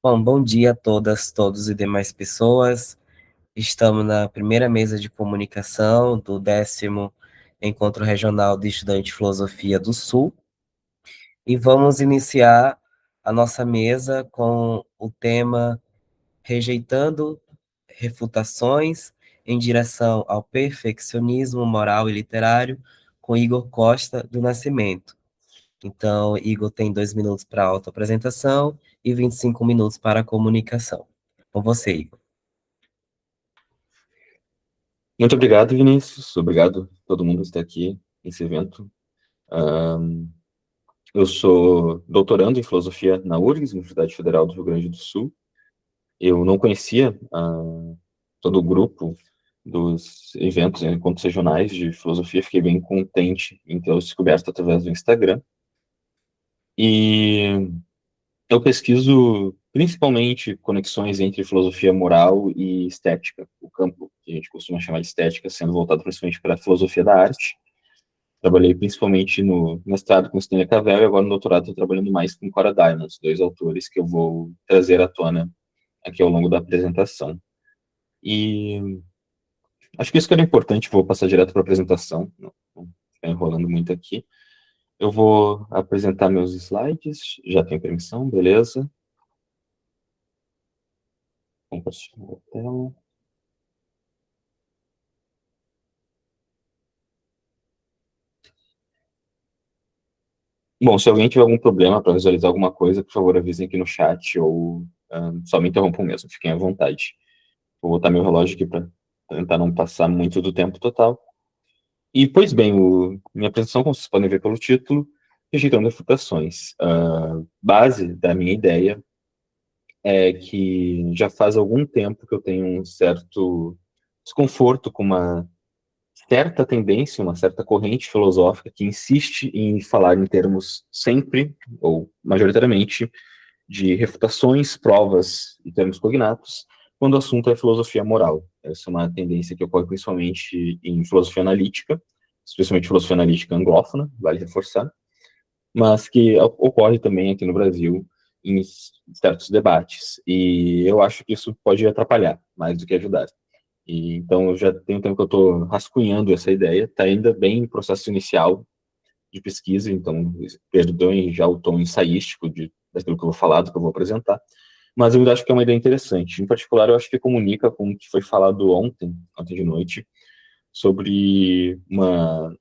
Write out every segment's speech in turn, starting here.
Bom, bom dia a todas, todos e demais pessoas. Estamos na primeira mesa de comunicação do 10º Encontro Regional de Estudantes de Filosofia do Sul e vamos iniciar a nossa mesa com o tema Rejeitando Refutações em direção ao perfeccionismo moral e literário, com Igor Costa do Nascimento. Então, Igor tem 2 minutos para a autoapresentação e 25 minutos para a comunicação. Com você, Igor. Muito obrigado, Vinícius. Obrigado a todo mundo que está aqui nesse evento. Eu sou doutorando em filosofia na URGS, Universidade Federal do Rio Grande do Sul. Eu não conhecia todo o grupo dos eventos, encontros regionais de filosofia. Fiquei bem contente em tê-los descoberto através do Instagram. E eu pesquiso principalmente conexões entre filosofia moral e estética, o campo que a gente costuma chamar de estética, sendo voltado principalmente para a filosofia da arte. Trabalhei principalmente no mestrado com Stanley Cavell e agora no doutorado estou trabalhando mais com Cora Diamonds, dois autores que eu vou trazer à tona aqui ao longo da apresentação. E acho que isso que era importante, vou passar direto para a apresentação, não ficar enrolando muito aqui. Eu vou apresentar meus slides, já tenho permissão, beleza. Compartilhar a tela. Bom, se alguém tiver algum problema para visualizar alguma coisa, por favor, avisem aqui no chat ou só me interrompam mesmo, fiquem à vontade. Vou botar meu relógio aqui para tentar não passar muito do tempo total. E, pois bem, minha apresentação, como vocês podem ver pelo título, Rejeitando Refutações. A base da minha ideia é que já faz algum tempo que eu tenho um certo desconforto com uma certa tendência, uma certa corrente filosófica que insiste em falar em termos sempre, ou majoritariamente, de refutações, provas e termos cognatos, quando o assunto é filosofia moral. Essa é uma tendência que ocorre principalmente em filosofia analítica, especialmente filosofia analítica anglófona, vale reforçar, mas que ocorre também aqui no Brasil em certos debates. E eu acho que isso pode atrapalhar mais do que ajudar. E, então, eu já tenho tempo que eu estou rascunhando essa ideia, está ainda bem em processo inicial de pesquisa, então perdoem já o tom ensaístico daquilo que eu vou falar, do que eu vou apresentar, mas eu ainda acho que é uma ideia interessante. Em particular, eu acho que comunica com o que foi falado ontem de noite, sobre uma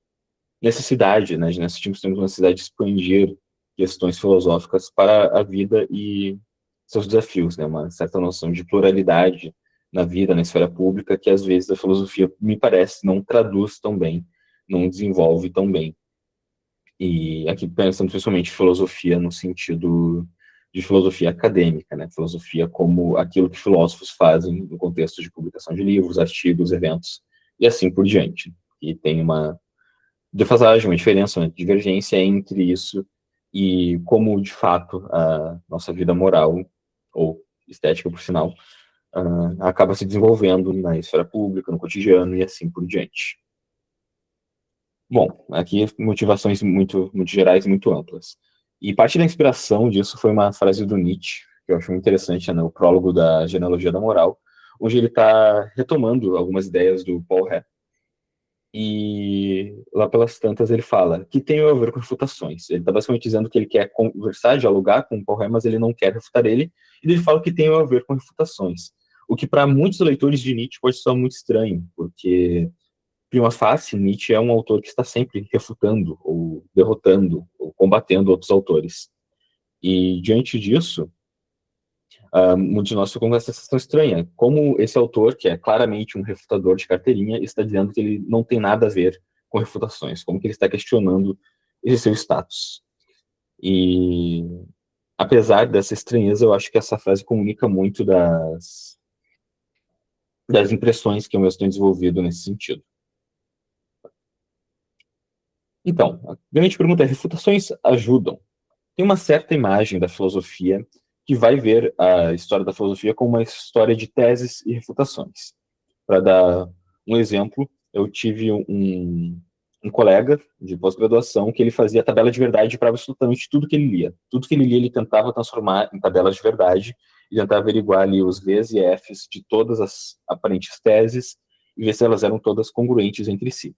necessidade, né, nós temos uma necessidade de expandir questões filosóficas para a vida e seus desafios, né, uma certa noção de pluralidade na vida, na esfera pública, que às vezes a filosofia, me parece, não traduz tão bem, não desenvolve tão bem. E aqui pensando principalmente filosofia no sentido de filosofia acadêmica, né? Filosofia como aquilo que filósofos fazem no contexto de publicação de livros, artigos, eventos e assim por diante. E tem uma defasagem, uma diferença, uma divergência entre isso e como, de fato, a nossa vida moral, ou estética, por sinal, acaba se desenvolvendo na esfera pública, no cotidiano e assim por diante. Bom, aqui motivações muito gerais e muito amplas. E parte da inspiração disso foi uma frase do Nietzsche, que eu acho muito interessante, né, no prólogo da Genealogia da Moral, onde ele está retomando algumas ideias do Paul Ré. E lá pelas tantas ele fala que tem a ver com refutações. Ele está basicamente dizendo que ele quer conversar, dialogar com o Paul Ré, mas ele não quer refutar ele. E ele fala que tem a ver com refutações. O que para muitos leitores de Nietzsche pode soar muito estranho, porque prima facie, Nietzsche é um autor que está sempre refutando, ou derrotando, ou combatendo outros autores. E, diante disso, muitos de nós ficam com essa sensação estranha. Como esse autor, que é claramente um refutador de carteirinha, está dizendo que ele não tem nada a ver com refutações, como que ele está questionando esse seu status. E, apesar dessa estranheza, eu acho que essa frase comunica muito das impressões que eu mesmo tenho desenvolvido nesse sentido. Então, a grande pergunta é: refutações ajudam? Tem uma certa imagem da filosofia que vai ver a história da filosofia como uma história de teses e refutações. Para dar um exemplo, eu tive um colega de pós-graduação que ele fazia tabela de verdade para absolutamente tudo que ele lia. Tudo que ele lia, ele tentava transformar em tabelas de verdade e tentar averiguar ali os V's e F's de todas as aparentes teses e ver se elas eram todas congruentes entre si.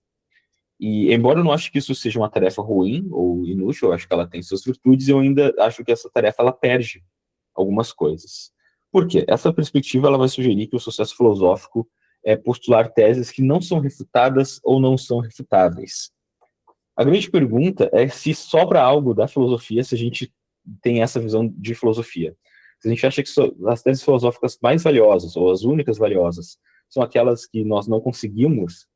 E, embora eu não ache que isso seja uma tarefa ruim ou inútil, eu acho que ela tem suas virtudes, eu ainda acho que essa tarefa, ela perde algumas coisas. Por quê? Essa perspectiva, ela vai sugerir que o sucesso filosófico é postular teses que não são refutadas ou não são refutáveis. A grande pergunta é se sobra algo da filosofia se a gente tem essa visão de filosofia. Se a gente acha que as teses filosóficas mais valiosas, ou as únicas valiosas, são aquelas que nós não conseguimos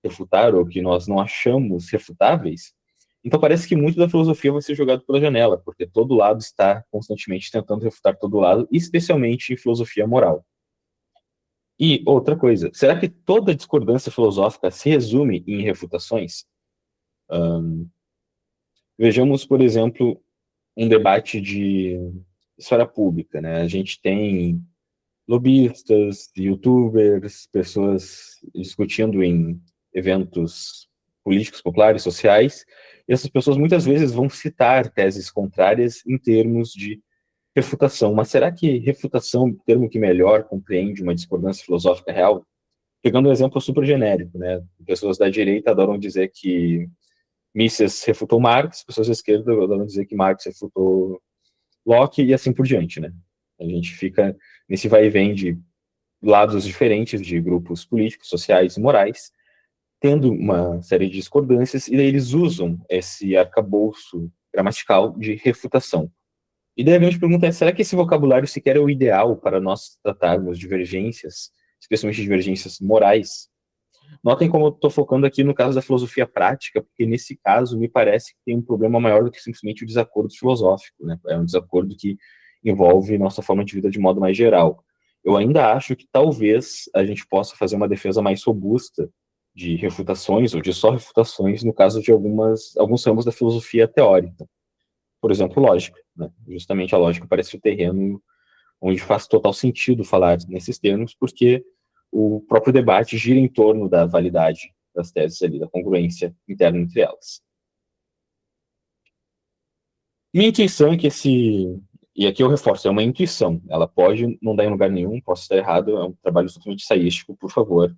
refutar, ou que nós não achamos refutáveis, então parece que muito da filosofia vai ser jogado pela janela, porque todo lado está constantemente tentando refutar todo lado, especialmente em filosofia moral. E outra coisa, será que toda discordância filosófica se resume em refutações? Vejamos, por exemplo, um debate de esfera pública, né? A gente tem lobistas, youtubers, pessoas discutindo em eventos políticos, populares, sociais, e essas pessoas muitas vezes vão citar teses contrárias em termos de refutação. Mas será que refutação é o termo que melhor compreende uma discordância filosófica real? Pegando um exemplo super genérico, né? Pessoas da direita adoram dizer que Mises refutou Marx, pessoas da esquerda adoram dizer que Marx refutou Locke e assim por diante, né? A gente fica nesse vai e vem de lados diferentes de grupos políticos, sociais e morais, tendo uma série de discordâncias, e daí eles usam esse arcabouço gramatical de refutação. E daí a grande pergunta é, será que esse vocabulário sequer é o ideal para nós tratarmos divergências, especialmente divergências morais? Notem como eu estou focando aqui no caso da filosofia prática, porque nesse caso me parece que tem um problema maior do que simplesmente o desacordo filosófico, né? É um desacordo que envolve nossa forma de vida de modo mais geral. Eu ainda acho que talvez a gente possa fazer uma defesa mais robusta de refutações ou de só refutações no caso de alguns ramos da filosofia teórica. Por exemplo, lógica, né? Justamente a lógica parece o terreno onde faz total sentido falar nesses termos, porque o próprio debate gira em torno da validade das teses ali, da congruência interna entre elas. Minha intuição é que e aqui eu reforço, é uma intuição, ela pode não dar em lugar nenhum, posso estar errado, é um trabalho totalmente ensaístico, por favor,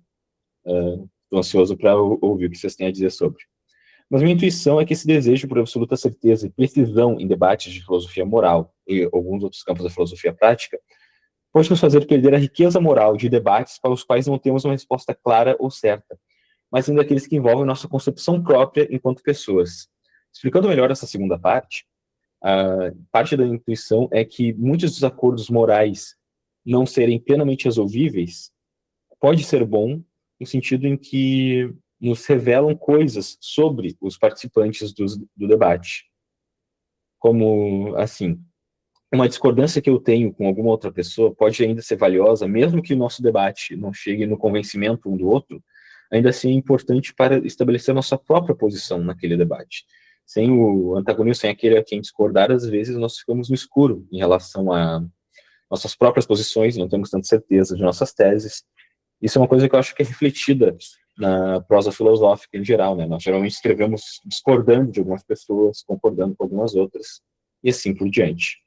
estou ansioso para ouvir o que vocês têm a dizer sobre. Mas minha intuição é que esse desejo por absoluta certeza e precisão em debates de filosofia moral e alguns outros campos da filosofia prática pode nos fazer perder a riqueza moral de debates para os quais não temos uma resposta clara ou certa, mas ainda aqueles que envolvem nossa concepção própria enquanto pessoas. Explicando melhor essa segunda parte, a parte da intuição é que muitos dos acordos morais não serem plenamente resolvíveis pode ser bom no sentido em que nos revelam coisas sobre os participantes do debate. Como, assim, uma discordância que eu tenho com alguma outra pessoa pode ainda ser valiosa, mesmo que o nosso debate não chegue no convencimento um do outro, ainda assim é importante para estabelecer a nossa própria posição naquele debate. Sem o antagonismo, sem aquele a quem discordar, às vezes nós ficamos no escuro em relação a nossas próprias posições, não temos tanta certeza de nossas teses. Isso é uma coisa que eu acho que é refletida na prosa filosófica em geral, né? Nós geralmente escrevemos discordando de algumas pessoas, concordando com algumas outras, e assim por diante.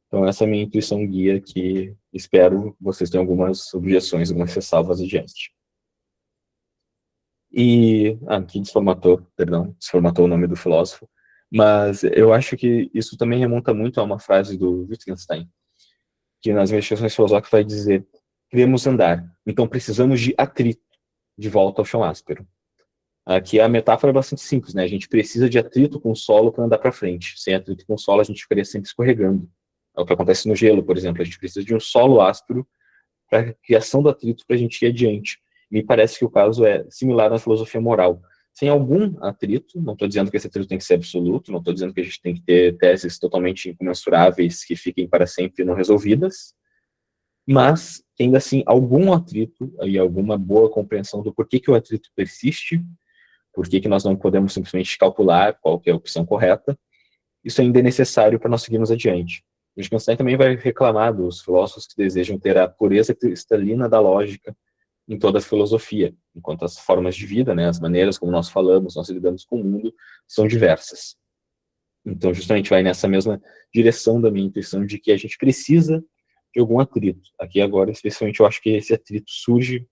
Então, essa é a minha intuição guia, que espero vocês tenham algumas objeções, algumas ressalvas adiante. E, aqui desformatou o nome do filósofo, mas eu acho que isso também remonta muito a uma frase do Wittgenstein, que nas investigações filosóficas vai dizer: queremos andar, então precisamos de atrito, de volta ao chão áspero. Aqui a metáfora é bastante simples, né? A gente precisa de atrito com o solo para andar para frente. Sem atrito com o solo, a gente ficaria sempre escorregando. É o que acontece no gelo, por exemplo. A gente precisa de um solo áspero para a criação do atrito para a gente ir adiante. Me parece que o caso é similar na filosofia moral. Sem algum atrito, não estou dizendo que esse atrito tem que ser absoluto, não estou dizendo que a gente tem que ter teses totalmente incomensuráveis que fiquem para sempre não resolvidas, mas ainda assim algum atrito e alguma boa compreensão do porquê que o atrito persiste, porquê que nós não podemos simplesmente calcular qual que é a opção correta, isso ainda é necessário para nós seguirmos adiante. Wittgenstein também vai reclamar dos filósofos que desejam ter a pureza cristalina da lógica em toda a filosofia, enquanto as formas de vida, né, as maneiras como nós falamos, nós lidamos com o mundo, são diversas. Então, justamente vai nessa mesma direção da minha intuição de que a gente precisa de algum atrito. Aqui agora, especialmente, eu acho que esse atrito surge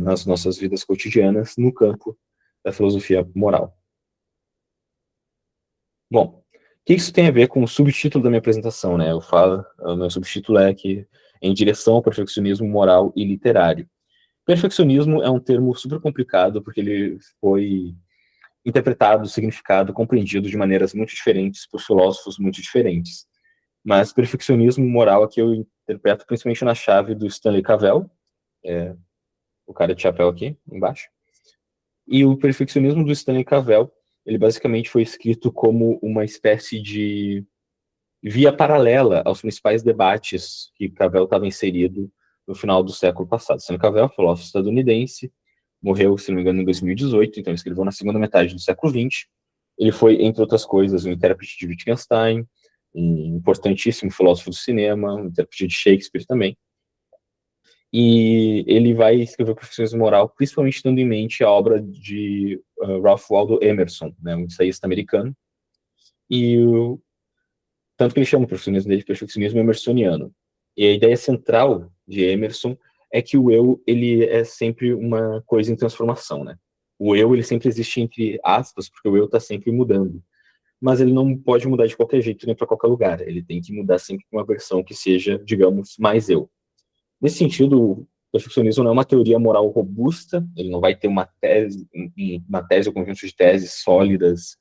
nas nossas vidas cotidianas no campo da filosofia moral. Bom, o que isso tem a ver com o subtítulo da minha apresentação, né? O meu subtítulo é que em direção ao perfeccionismo moral e literário. Perfeccionismo é um termo super complicado porque ele foi interpretado, significado, compreendido de maneiras muito diferentes por filósofos muito diferentes. Mas perfeccionismo moral aqui eu interpreto principalmente na chave do Stanley Cavell, o cara de chapéu aqui embaixo. E o perfeccionismo do Stanley Cavell, ele basicamente foi escrito como uma espécie de via paralela aos principais debates que Cavell estava inserido no final do século passado. Stanley Cavell, filósofo estadunidense, morreu, se não me engano, em 2018, então ele escreveu na segunda metade do século XX. Ele foi, entre outras coisas, um intérprete de Wittgenstein, um importantíssimo filósofo do cinema, um intérprete de Shakespeare também. E ele vai escrever o Perfeccionismo Moral, principalmente tendo em mente a obra de Ralph Waldo Emerson, né, um ensaísta americano. E tanto que ele chama o perfeccionismo dele de perfeccionismo emersoniano. E a ideia central de Emerson é que o eu, ele é sempre uma coisa em transformação, né? O eu, ele sempre existe entre aspas, porque o eu está sempre mudando. Mas ele não pode mudar de qualquer jeito nem para qualquer lugar. Ele tem que mudar sempre para uma versão que seja, digamos, mais eu. Nesse sentido, o perfeccionismo não é uma teoria moral robusta, ele não vai ter uma tese ou conjunto de teses sólidas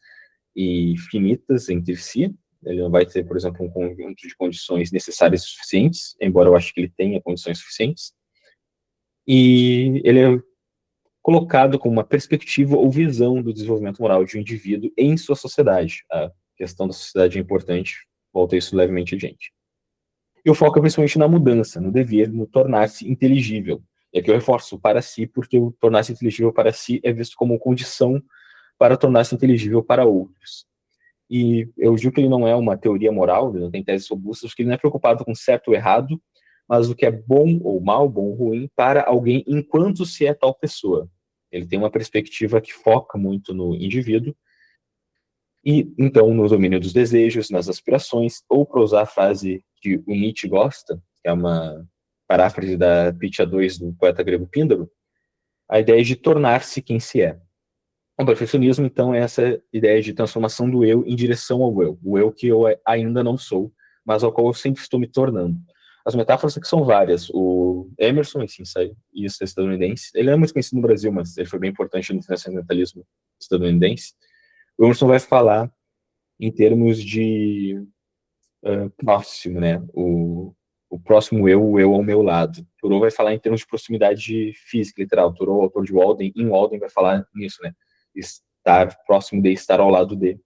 e finitas entre si. Ele não vai ter, por exemplo, um conjunto de condições necessárias e suficientes, embora eu acho que ele tenha condições suficientes. E ele é colocado como uma perspectiva ou visão do desenvolvimento moral de um indivíduo em sua sociedade. A questão da sociedade é importante, volta isso levemente adiante. E o foco é principalmente na mudança, no dever, no tornar-se inteligível. E aqui eu reforço para si, porque o tornar-se inteligível para si é visto como condição para tornar-se inteligível para outros. E eu digo que ele não é uma teoria moral, ele não tem teses robustas, porque ele não é preocupado com certo ou errado, mas o que é bom ou mal, bom ou ruim, para alguém enquanto se é tal pessoa. Ele tem uma perspectiva que foca muito no indivíduo, e então no domínio dos desejos, nas aspirações, ou para usar a frase que o Nietzsche gosta, que é uma paráfrase da Pitya 2 do poeta grego Píndaro, a ideia de tornar-se quem se é. O perfeccionismo, então, é essa ideia de transformação do eu em direção ao eu. O eu que eu ainda não sou, mas ao qual eu sempre estou me tornando. As metáforas aqui são várias. O Emerson, esse ensaísta estadunidense, ele não é muito conhecido no Brasil, mas ele foi bem importante no transcendentalismo estadunidense. O Emerson vai falar em termos de próximo, né? O próximo eu, o eu ao meu lado. Thoreau vai falar em termos de proximidade física, literal. Thoreau, autor de Walden, em Walden vai falar nisso, né? Estar próximo de, estar ao lado de.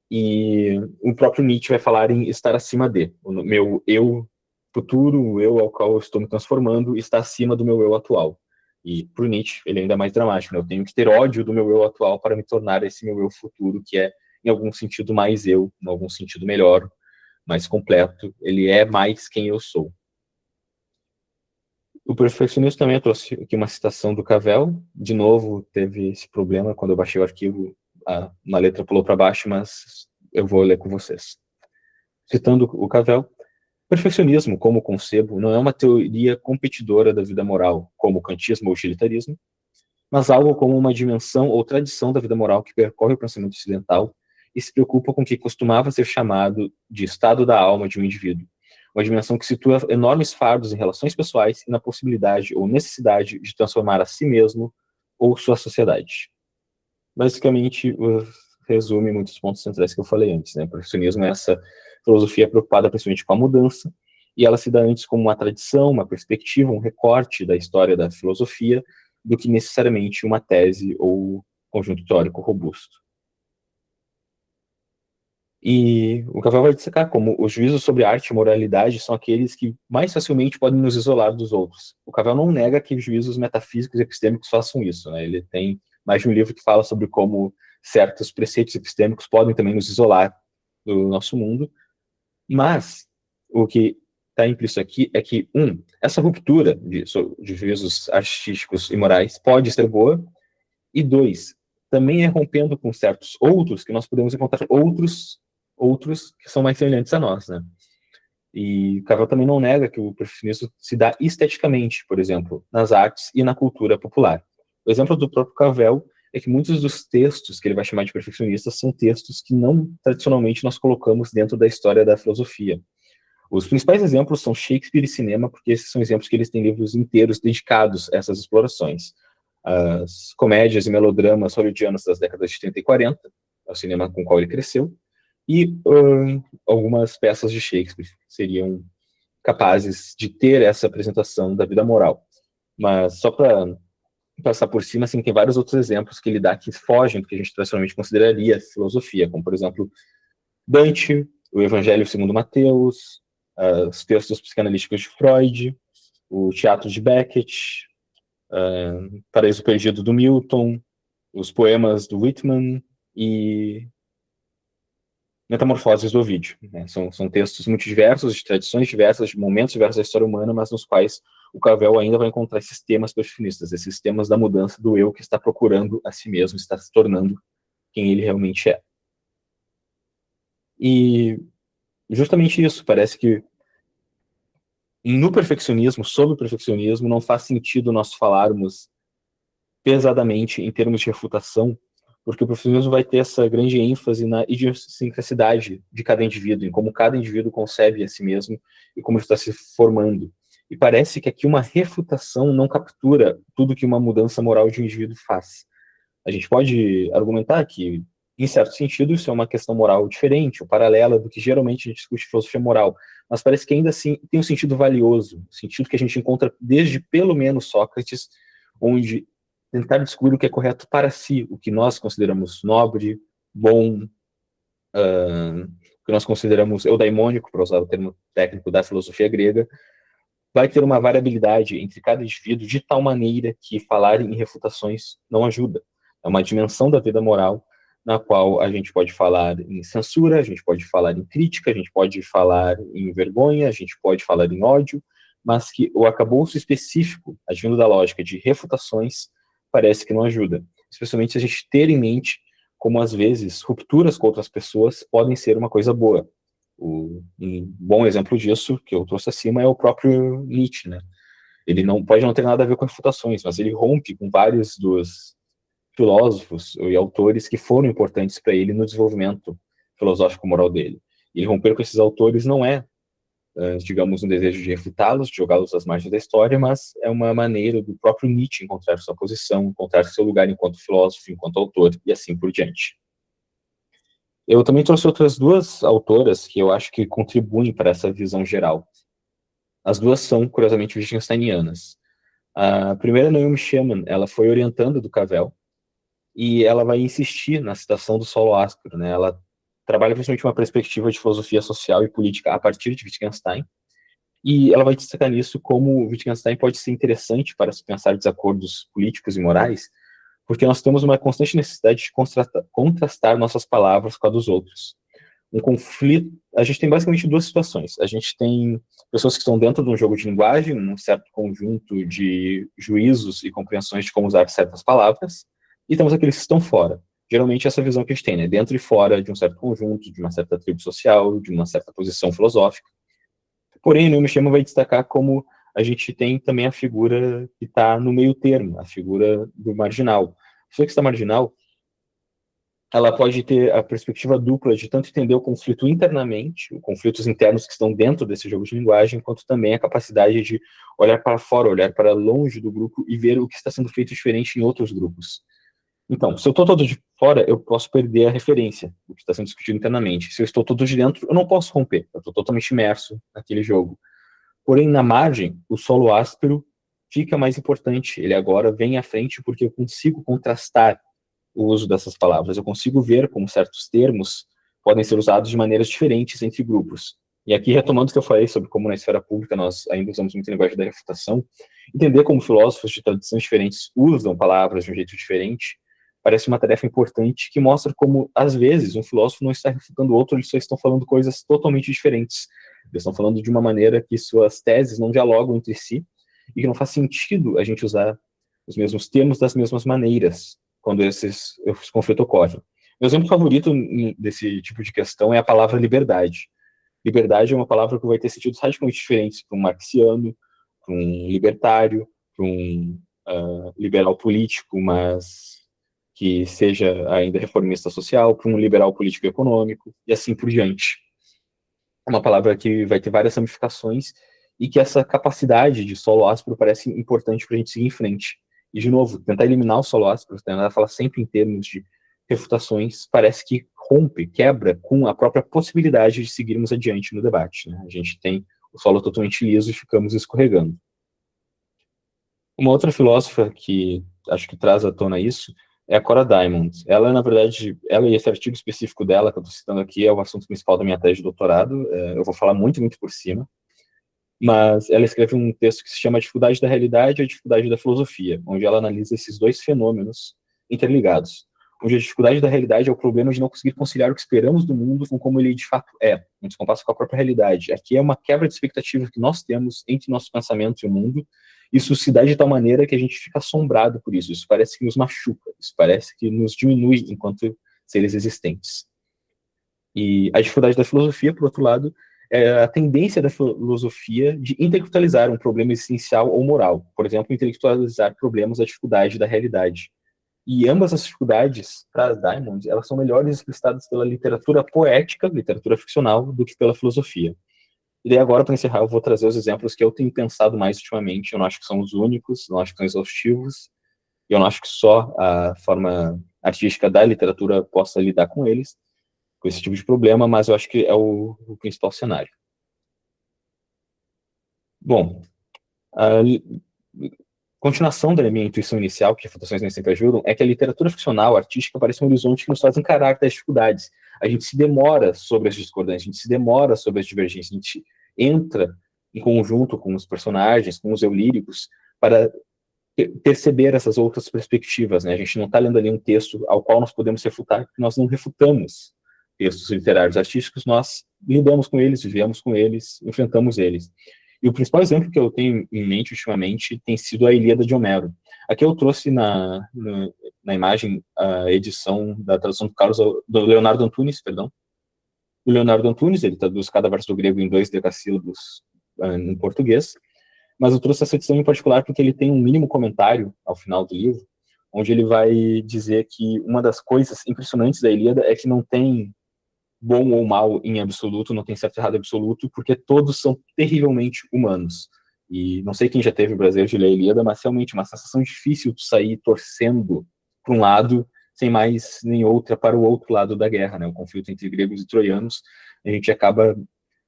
E o próprio Nietzsche vai falar em estar acima de. O meu eu futuro, o eu ao qual eu estou me transformando, está acima do meu eu atual. E para o Nietzsche, ele é ainda mais dramático, né? Eu tenho que ter ódio do meu eu atual para me tornar esse meu eu futuro, que é, em algum sentido, mais eu, em algum sentido melhor, mais completo. Ele é mais quem eu sou. O perfeccionismo também trouxe aqui uma citação do Cavell. De novo, teve esse problema quando eu baixei o arquivo, uma letra pulou para baixo, mas eu vou ler com vocês. Citando o Cavell, perfeccionismo, como concebo, não é uma teoria competidora da vida moral, como o kantismo ou utilitarismo, mas algo como uma dimensão ou tradição da vida moral que percorre o pensamento ocidental e se preocupa com o que costumava ser chamado de estado da alma de um indivíduo, uma dimensão que situa enormes fardos em relações pessoais e na possibilidade ou necessidade de transformar a si mesmo ou sua sociedade. Basicamente, resume muitos pontos centrais que eu falei antes, né? O perfeccionismo é essa filosofia preocupada principalmente com a mudança, e ela se dá antes como uma tradição, uma perspectiva, um recorte da história da filosofia, do que necessariamente uma tese ou conjunto teórico robusto. E o Cavell vai destacar como os juízos sobre arte e moralidade são aqueles que mais facilmente podem nos isolar dos outros. O Cavell não nega que juízos metafísicos e epistêmicos façam isso, né? Ele tem mais de um livro que fala sobre como certos preceitos epistêmicos podem também nos isolar do nosso mundo, mas o que está implícito aqui é que, essa ruptura de juízos artísticos e morais pode ser boa, e dois, também é rompendo com certos outros que nós podemos encontrar outros que são mais semelhantes a nós, né? E Cavell também não nega que o perfeccionismo se dá esteticamente, por exemplo, nas artes e na cultura popular. O exemplo do próprio Cavell é que muitos dos textos que ele vai chamar de perfeccionistas são textos que não tradicionalmente nós colocamos dentro da história da filosofia. Os principais exemplos são Shakespeare e cinema, porque esses são exemplos que eles têm livros inteiros dedicados a essas explorações. As comédias e melodramas hollywoodianos das décadas de 30 e 40, o cinema com o qual ele cresceu, e algumas peças de Shakespeare seriam capazes de ter essa apresentação da vida moral. Mas só para passar por cima, assim, tem vários outros exemplos que ele dá que fogem do que a gente tradicionalmente consideraria filosofia, como, por exemplo, Dante, o Evangelho segundo Mateus, os textos psicanalíticos de Freud, o teatro de Beckett, Paraíso Perdido do Milton, os poemas do Whitman e Metamorfoses do Ovídio. Né? São textos muito diversos, de tradições diversas, de momentos diversos da história humana, mas nos quais o Cavell ainda vai encontrar esses temas perfeccionistas, esses temas da mudança do eu que está procurando a si mesmo, está se tornando quem ele realmente é. E justamente isso, parece que no perfeccionismo, sobre o perfeccionismo, não faz sentido nós falarmos pesadamente em termos de refutação, porque o perfeccionismo vai ter essa grande ênfase na idiosincrasidade de cada indivíduo, em como cada indivíduo concebe a si mesmo e como ele está se formando. E parece que aqui uma refutação não captura tudo que uma mudança moral de um indivíduo faz. A gente pode argumentar que, em certo sentido, isso é uma questão moral diferente, ou paralela do que geralmente a gente discute em filosofia moral, mas parece que ainda assim tem um sentido valioso, um sentido que a gente encontra desde pelo menos Sócrates, onde tentar descobrir o que é correto para si, o que nós consideramos nobre, bom, o que nós consideramos eudaimônico, para usar o termo técnico da filosofia grega, vai ter uma variabilidade entre cada indivíduo de tal maneira que falar em refutações não ajuda. É uma dimensão da vida moral na qual a gente pode falar em censura, a gente pode falar em crítica, a gente pode falar em vergonha, a gente pode falar em ódio, mas que o arcabouço específico, advindo da lógica de refutações, parece que não ajuda. Especialmente se a gente ter em mente como, às vezes, rupturas com outras pessoas podem ser uma coisa boa. Um bom exemplo disso, que eu trouxe acima, é o próprio Nietzsche, né? Ele não pode não ter nada a ver com refutações, mas ele rompe com vários dos filósofos e autores que foram importantes para ele no desenvolvimento filosófico-moral dele. E ele romper com esses autores não é, digamos, um desejo de refutá-los, de jogá-los às margens da história, mas é uma maneira do próprio Nietzsche encontrar sua posição, encontrar seu lugar enquanto filósofo, enquanto autor, e assim por diante. Eu também trouxe outras duas autoras que eu acho que contribuem para essa visão geral. As duas são, curiosamente, wittgensteinianas. A primeira, Naomi Shemin, ela foi orientanda do Cavell, e ela vai insistir na citação do solo áspero, né? Ela trabalha principalmente uma perspectiva de filosofia social e política a partir de Wittgenstein, e ela vai destacar nisso como Wittgenstein pode ser interessante para se pensar desacordos políticos e morais, porque nós temos uma constante necessidade de contrastar nossas palavras com a dos outros. Um conflito, a gente tem basicamente duas situações. A gente tem pessoas que estão dentro de um jogo de linguagem, um certo conjunto de juízos e compreensões de como usar certas palavras, e temos aqueles que estão fora. Geralmente essa visão que a gente tem, né? Dentro e fora de um certo conjunto, de uma certa tribo social, de uma certa posição filosófica. Porém, o Mishima vai destacar como a gente tem também a figura que está no meio termo, a figura do marginal. A pessoa que está marginal, ela pode ter a perspectiva dupla de tanto entender o conflito internamente, os conflitos internos que estão dentro desse jogo de linguagem, quanto também a capacidade de olhar para fora, olhar para longe do grupo e ver o que está sendo feito diferente em outros grupos. Então, se eu estou todo de fora, eu posso perder a referência do que está sendo discutido internamente. Se eu estou todo de dentro, eu não posso romper. Eu estou totalmente imerso naquele jogo. Porém, na margem, o solo áspero fica mais importante. Ele agora vem à frente porque eu consigo contrastar o uso dessas palavras. Eu consigo ver como certos termos podem ser usados de maneiras diferentes entre grupos. E aqui, retomando o que eu falei sobre como na esfera pública nós ainda usamos muito a linguagem da refutação, entender como filósofos de tradições diferentes usam palavras de um jeito diferente parece uma tarefa importante que mostra como, às vezes, um filósofo não está refutando o outro, eles só estão falando coisas totalmente diferentes. Eles estão falando de uma maneira que suas teses não dialogam entre si e que não faz sentido a gente usar os mesmos termos das mesmas maneiras quando esse conflito ocorre. Meu exemplo favorito desse tipo de questão é a palavra liberdade. Liberdade é uma palavra que vai ter sentidos radicalmente diferentes para um marxiano, para um libertário, para um liberal político, mas que seja ainda reformista social, para um liberal político e econômico, e assim por diante. É uma palavra que vai ter várias ramificações e que essa capacidade de solo áspero parece importante para a gente seguir em frente. E, de novo, tentar eliminar o solo áspero, tentar falar sempre em termos de refutações, parece que rompe, quebra com a própria possibilidade de seguirmos adiante no debate. Né? A gente tem o solo totalmente liso e ficamos escorregando. Uma outra filósofa que acho que traz à tona isso é a Cora Diamond. Ela, na verdade, ela e esse artigo específico dela, que eu estou citando aqui, é o assunto principal da minha tese de doutorado. Eu vou falar muito, muito por cima. Mas ela escreve um texto que se chama A Dificuldade da Realidade e a Dificuldade da Filosofia, onde ela analisa esses dois fenômenos interligados. Onde a dificuldade da realidade é o problema de não conseguir conciliar o que esperamos do mundo com como ele de fato é, um descompasso com a própria realidade. Aqui é uma quebra de expectativa que nós temos entre nossos pensamentos e o mundo. Isso se dá de tal maneira que a gente fica assombrado por isso. Isso parece que nos machuca, isso parece que nos diminui enquanto seres existentes. E a dificuldade da filosofia, por outro lado, é a tendência da filosofia de intelectualizar um problema existencial ou moral. Por exemplo, intelectualizar problemas da dificuldade da realidade. E ambas as dificuldades, para Diamond, elas são melhores explicitadas pela literatura poética, literatura ficcional, do que pela filosofia. E daí agora, para encerrar, eu vou trazer os exemplos que eu tenho pensado mais ultimamente. Eu não acho que são os únicos, não acho que são exaustivos, e eu não acho que só a forma artística da literatura possa lidar com eles, com esse tipo de problema, mas eu acho que é o principal cenário. Bom, a continuação da minha intuição inicial, que refutações nem sempre ajudam, é que a literatura ficcional, artística, parece um horizonte que nos faz encarar tais dificuldades. A gente se demora sobre as discordâncias, a gente se demora sobre as divergências, a gente entra em conjunto com os personagens, com os eu líricos, para perceber essas outras perspectivas. Né? A gente não está lendo ali um texto ao qual nós podemos refutar, porque nós não refutamos textos literários artísticos, nós lidamos com eles, vivemos com eles, enfrentamos eles. E o principal exemplo que eu tenho em mente ultimamente tem sido a Ilíada de Homero. Aqui eu trouxe na imagem a edição da tradução do Leonardo Antunes, perdão. O Leonardo Antunes, ele traduz cada verso do grego em 2 decassílabos em português, mas eu trouxe essa edição em particular porque ele tem um mínimo comentário ao final do livro, onde ele vai dizer que uma das coisas impressionantes da Ilíada é que não tem bom ou mal em absoluto, não tem certo e errado absoluto, porque todos são terrivelmente humanos. E não sei quem já teve o prazer de ler a Ilíada, mas realmente é uma sensação difícil de sair torcendo para um lado, sem mais nem outra para o outro lado da guerra, né? O conflito entre gregos e troianos, a gente acaba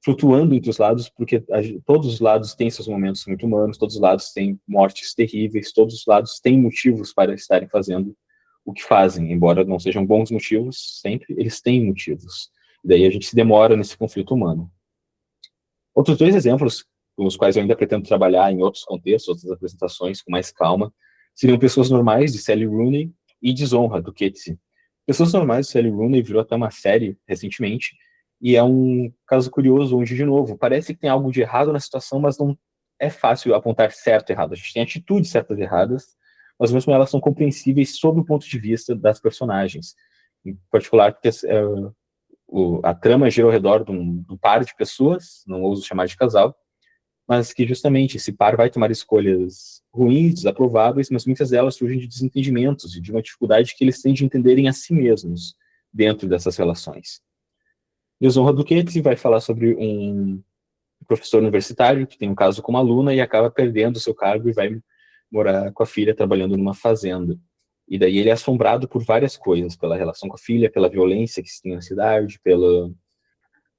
flutuando entre os lados, porque todos os lados têm seus momentos muito humanos, todos os lados têm mortes terríveis, todos os lados têm motivos para estarem fazendo o que fazem, embora não sejam bons motivos, sempre eles têm motivos. Daí a gente se demora nesse conflito humano. Outros dois exemplos, com os quais eu ainda pretendo trabalhar em outros contextos, outras apresentações, com mais calma, seriam Pessoas Normais, de Sally Rooney, e Desonra, do Coetzee. Pessoas Normais, de Sally Rooney, virou até uma série recentemente, e é um caso curioso, onde, de novo, parece que tem algo de errado na situação, mas não é fácil apontar certo e errado. A gente tem atitudes certas e erradas, mas mesmo elas são compreensíveis sob o ponto de vista das personagens. Em particular, porque a trama gira ao redor de um par de pessoas, não ouso chamar de casal, mas que justamente esse par vai tomar escolhas ruins, desaprováveis, mas muitas delas surgem de desentendimentos e de uma dificuldade que eles têm de entenderem a si mesmos dentro dessas relações. Desonra do Coetzee vai falar sobre um professor universitário que tem um caso com uma aluna e acaba perdendo o seu cargo e vai morar com a filha trabalhando numa fazenda. E daí ele é assombrado por várias coisas, pela relação com a filha, pela violência que se tem na cidade, pelo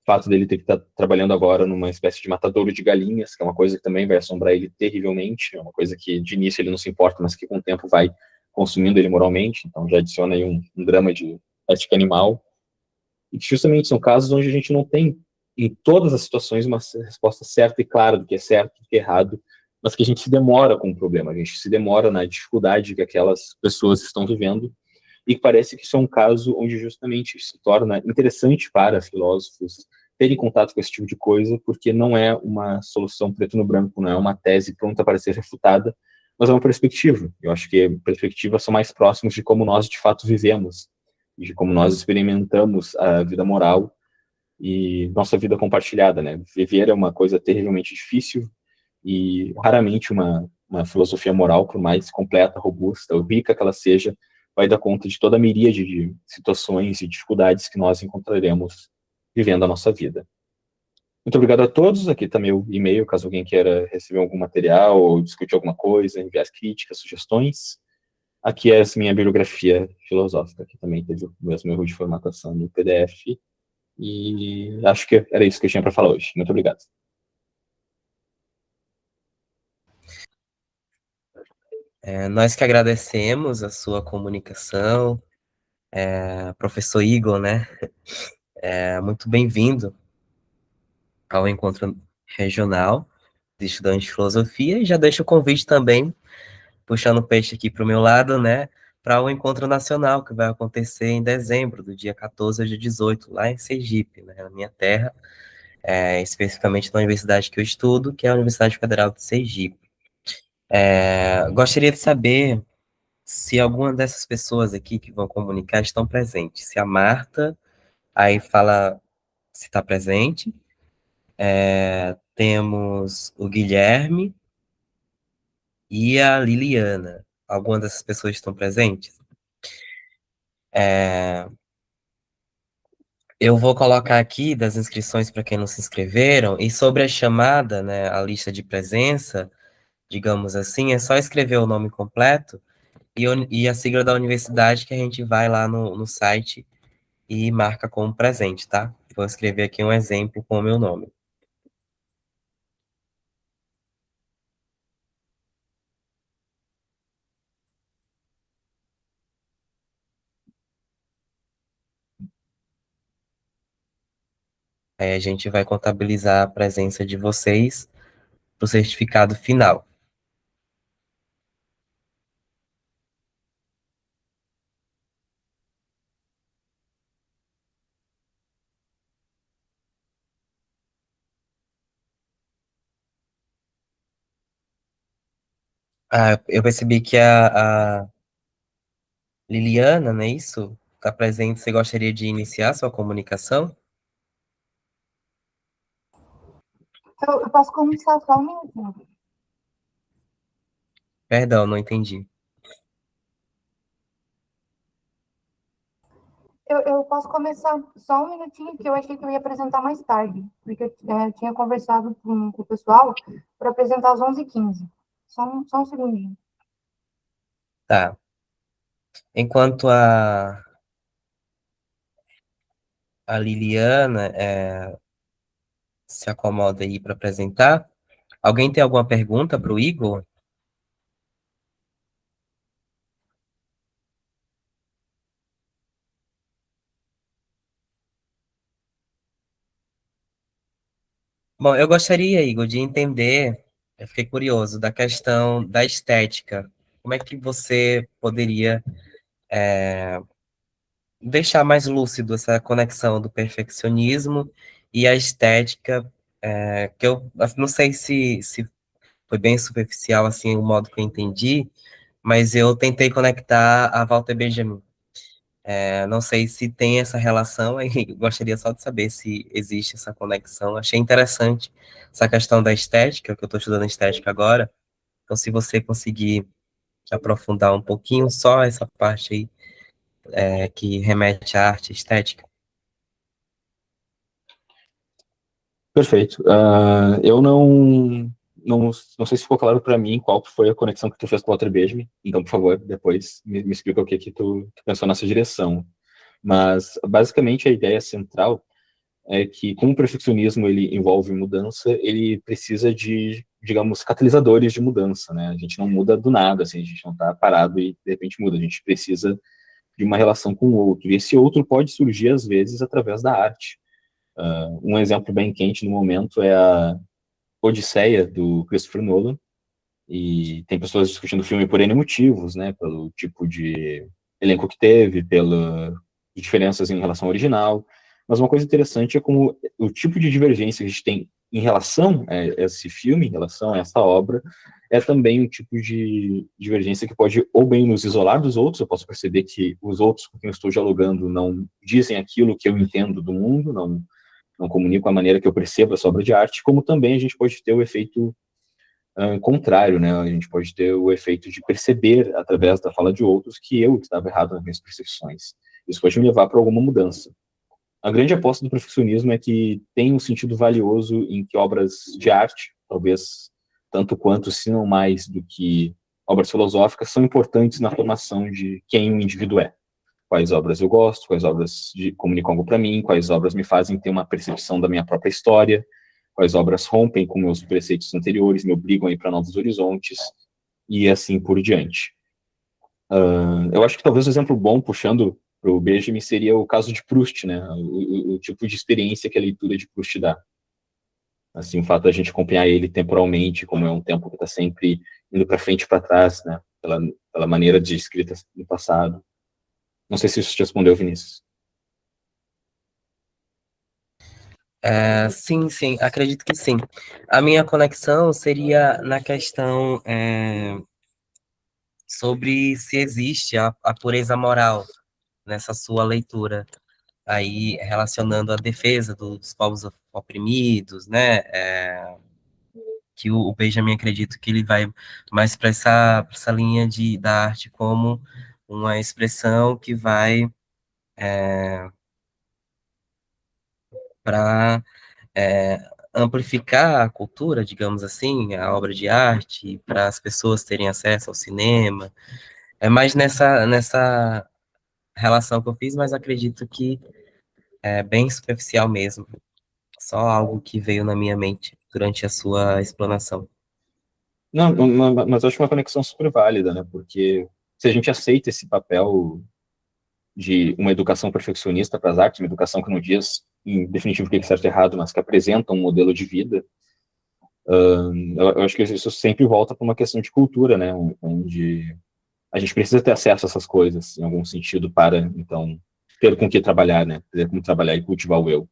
fato dele ter que estar trabalhando agora numa espécie de matadouro de galinhas, que é uma coisa que também vai assombrar ele terrivelmente, é uma coisa que de início ele não se importa, mas que com o tempo vai consumindo ele moralmente, então já adiciona aí um drama de ética animal. E que justamente são casos onde a gente não tem, em todas as situações, uma resposta certa e clara do que é certo e do que é errado, mas que a gente se demora com o problema, a gente se demora na dificuldade que aquelas pessoas estão vivendo, e parece que isso é um caso onde justamente se torna interessante para filósofos terem contato com esse tipo de coisa, porque não é uma solução preto no branco, não é uma tese pronta para ser refutada, mas é uma perspectiva. Eu acho que perspectivas são mais próximas de como nós de fato vivemos, e de como nós experimentamos a vida moral e nossa vida compartilhada, né? Viver é uma coisa terrivelmente difícil e raramente uma filosofia moral, por mais completa, robusta ou rica que ela seja, vai dar conta de toda a miríade de situações e dificuldades que nós encontraremos vivendo a nossa vida. Muito obrigado a todos. Aqui está meu e-mail, caso alguém queira receber algum material ou discutir alguma coisa, enviar críticas, sugestões. Aqui é a minha bibliografia filosófica, que também teve o mesmo erro de formatação no PDF. E acho que era isso que eu tinha para falar hoje. Muito obrigado. Nós que agradecemos a sua comunicação, professor Igor, né? Muito bem-vindo ao encontro regional de estudantes de filosofia, e já deixo o convite também, puxando o peixe aqui para o meu lado, né? Para o encontro nacional que vai acontecer em dezembro, do dia 14 ao dia 18, lá em Sergipe, né, na minha terra, especificamente na universidade que eu estudo, que é a Universidade Federal de Sergipe. Gostaria de saber se alguma dessas pessoas aqui que vão comunicar estão presentes. Se a Marta aí fala se está presente. Temos o Guilherme e a Liliana. Alguma dessas pessoas estão presentes? Eu vou colocar aqui das inscrições para quem não se inscreveram, e sobre a chamada, né, a lista de presença, digamos assim, é só escrever o nome completo e a sigla da universidade, que a gente vai lá no site e marca como presente, tá? Vou escrever aqui um exemplo com o meu nome. Aí a gente vai contabilizar a presença de vocês para o certificado final. Eu percebi que a Liliana, não é isso? Está presente. Você gostaria de iniciar sua comunicação? Eu posso começar só um minutinho. Perdão, não entendi. Eu posso começar só um minutinho, que eu achei que eu ia apresentar mais tarde, porque eu tinha conversado com o pessoal para apresentar às 11h15. Só um segundinho. Tá. Enquanto a Liliana se acomoda aí para apresentar, alguém tem alguma pergunta para o Igor? Bom, eu gostaria, Igor, de entender, eu fiquei curioso, da questão da estética. Como é que você poderia deixar mais lúcido essa conexão do perfeccionismo e a estética, que eu não sei se foi bem superficial, assim, o modo que eu entendi, mas eu tentei conectar a Walter Benjamin. Não sei se tem essa relação, aí gostaria só de saber se existe essa conexão. Achei interessante essa questão da estética, que eu estou estudando estética agora, então se você conseguir aprofundar um pouquinho só essa parte aí, que remete à arte estética. Perfeito. Eu não sei se ficou claro para mim qual foi a conexão que tu fez com o Walter Benjamin, então, por favor, depois me explica o que tu pensou nessa direção. Mas, basicamente, a ideia central é que, como o perfeccionismo ele envolve mudança, ele precisa de, digamos, catalisadores de mudança, né? A gente não muda do nada, assim, a gente não está parado e, de repente, muda. A gente precisa de uma relação com o outro. E esse outro pode surgir, às vezes, através da arte. Um exemplo bem quente no momento é a Odisseia, do Christopher Nolan, e tem pessoas discutindo o filme por N motivos, né, pelo tipo de elenco que teve, pelas diferenças em relação ao original, Mas uma coisa interessante é como o tipo de divergência que a gente tem em relação a esse filme, em relação a essa obra, é também um tipo de divergência que pode ou bem nos isolar dos outros. Eu posso perceber que os outros com quem eu estou dialogando não dizem aquilo que eu entendo do mundo, não comunicam a maneira que eu percebo essa obra de arte, como também a gente pode ter o efeito contrário, né? A gente pode ter o efeito de perceber, através da fala de outros, que eu estava errado nas minhas percepções. Isso pode me levar para alguma mudança. A grande aposta do perfeccionismo é que tem um sentido valioso em que obras de arte, talvez tanto quanto, se não mais do que obras filosóficas, são importantes na formação de quem o indivíduo é. Quais obras eu gosto, quais obras comunicam algo para mim, quais obras me fazem ter uma percepção da minha própria história, quais obras rompem com meus preceitos anteriores, me obrigam a ir para novos horizontes, e assim por diante. Eu acho que talvez o exemplo bom, puxando para o Benjamin, seria o caso de Proust, né? O tipo de experiência que a leitura de Proust dá. Assim, o fato da gente acompanhar ele temporalmente, como é um tempo que está sempre indo para frente e para trás, né? Pela maneira de escrita no passado. Não sei se isso te respondeu, Vinícius. Sim, sim, acredito que sim. A minha conexão seria na questão sobre se existe a pureza moral nessa sua leitura, aí relacionando a defesa dos povos oprimidos, né? Que o Benjamin, acredito que ele vai mais para essa linha da arte como uma expressão que vai para amplificar a cultura, digamos assim, a obra de arte, para as pessoas terem acesso ao cinema. É mais nessa relação que eu fiz, mas acredito que é bem superficial mesmo. Só algo que veio na minha mente durante a sua explanação. Não, mas eu acho uma conexão super válida, né? Porque se a gente aceita esse papel de uma educação perfeccionista para as artes, uma educação que não diz, em definitivo, o que é certo e errado, mas que apresenta um modelo de vida, eu acho que isso sempre volta para uma questão de cultura, né? Onde a gente precisa ter acesso a essas coisas, em algum sentido, para, então, ter com que trabalhar, né? Ter como trabalhar e cultivar o eu.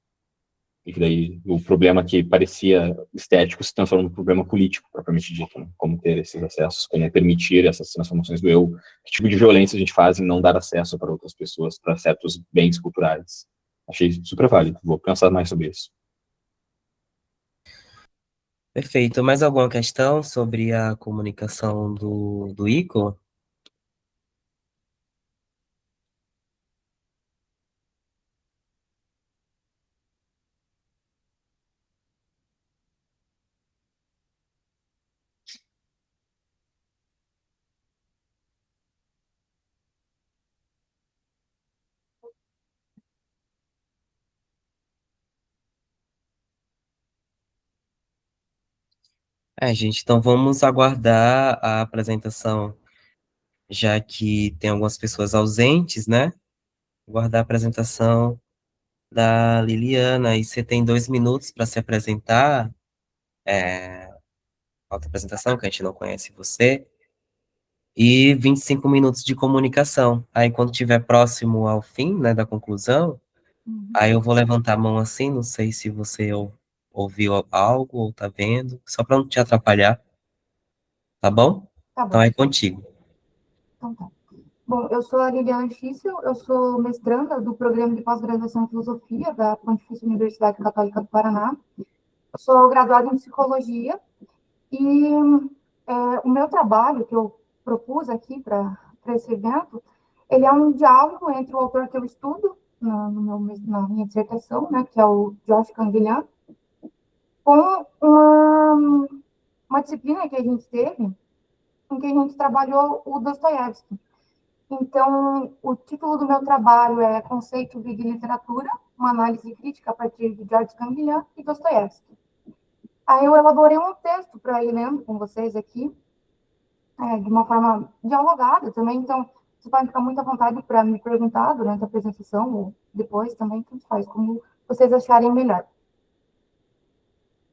E que daí o problema que parecia estético se transforma num problema político, propriamente dito, né? Como ter esses acessos, como permitir essas transformações do eu, que tipo de violência a gente faz em não dar acesso para outras pessoas, para certos bens culturais. Achei super válido, vou pensar mais sobre isso. Perfeito. Mais alguma questão sobre a comunicação do Igor? Gente, então vamos aguardar a apresentação, já que tem algumas pessoas ausentes, né? Aguardar a apresentação da Liliana, e você tem 2 minutos para se apresentar, falta apresentação, que a gente não conhece você, e 25 minutos de comunicação. Aí, quando estiver próximo ao fim, né, da conclusão, aí eu vou levantar a mão assim, não sei se você ouviu algo ou tá vendo, só para não te atrapalhar, tá bom? Tá Então bom, é contigo. então tá. Bom, eu sou a Liliana Schissel, eu sou mestranda do Programa de Pós-Graduação em Filosofia da Pontifícia Universidade Católica do Paraná. Eu sou graduada em Psicologia e o meu trabalho que eu propus aqui para esse evento, ele é um diálogo entre o autor que eu estudo na minha dissertação, né, que é o Josh Canguilhan, com uma disciplina que a gente teve, em que a gente trabalhou o Dostoiévski. Então, o título do meu trabalho é Conceito, Vida e Literatura, uma análise crítica a partir de George Canguilhan e Dostoiévski. Aí eu elaborei um texto para ir lendo com vocês aqui, de uma forma dialogada também, então vocês podem ficar muito à vontade para me perguntar durante a apresentação ou depois também, tudo faz, como vocês acharem melhor.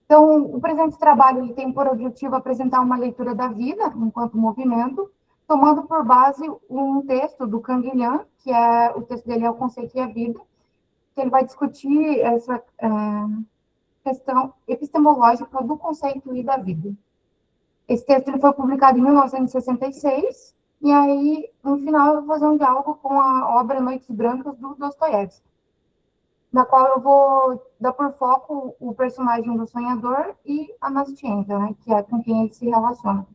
Então, o presente trabalho ele tem por objetivo apresentar uma leitura da vida enquanto movimento, tomando por base um texto do Canguilhan, que é o texto dele é o Conceito e a Vida, que ele vai discutir essa questão epistemológica do conceito e da vida. Esse texto ele foi publicado em 1966, e aí, no final, eu vou fazer um diálogo com a obra Noites Brancas, do Dostoiévski, na qual eu vou dar por foco o personagem do sonhador e a Nastienka, né, que é com quem ele se relaciona.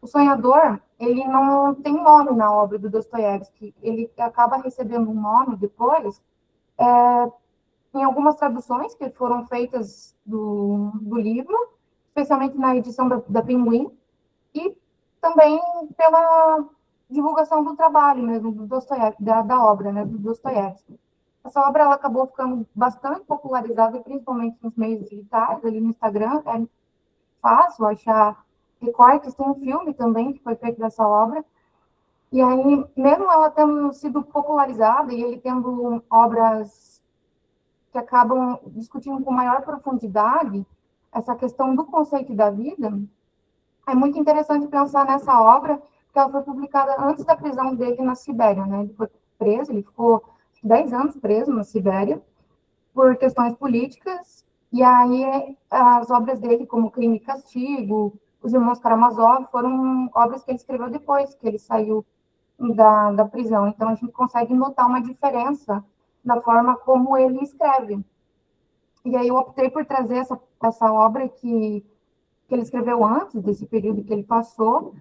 O sonhador, ele não tem nome na obra do Dostoiévski, ele acaba recebendo um nome depois, em algumas traduções que foram feitas do livro, especialmente na edição da Pinguim, e também pela divulgação do trabalho mesmo, do Dostoiévski, da obra, né, do Dostoiévski. Essa obra ela acabou ficando bastante popularizada, principalmente nos meios digitais, ali no Instagram, é fácil achar recortes, tem um filme também que foi feito dessa obra, e aí, mesmo ela tendo sido popularizada e ele tendo obras que acabam discutindo com maior profundidade essa questão do conceito da vida, é muito interessante pensar nessa obra, que ela foi publicada antes da prisão dele na Sibéria, né? Ele foi preso, ele ficou 10 anos preso na Sibéria por questões políticas, e aí as obras dele, como Crime e Castigo, Os Irmãos Karamazov, foram obras que ele escreveu depois que ele saiu da prisão. Então, a gente consegue notar uma diferença na forma como ele escreve. E aí eu optei por trazer essa obra que ele escreveu antes desse período que ele passou,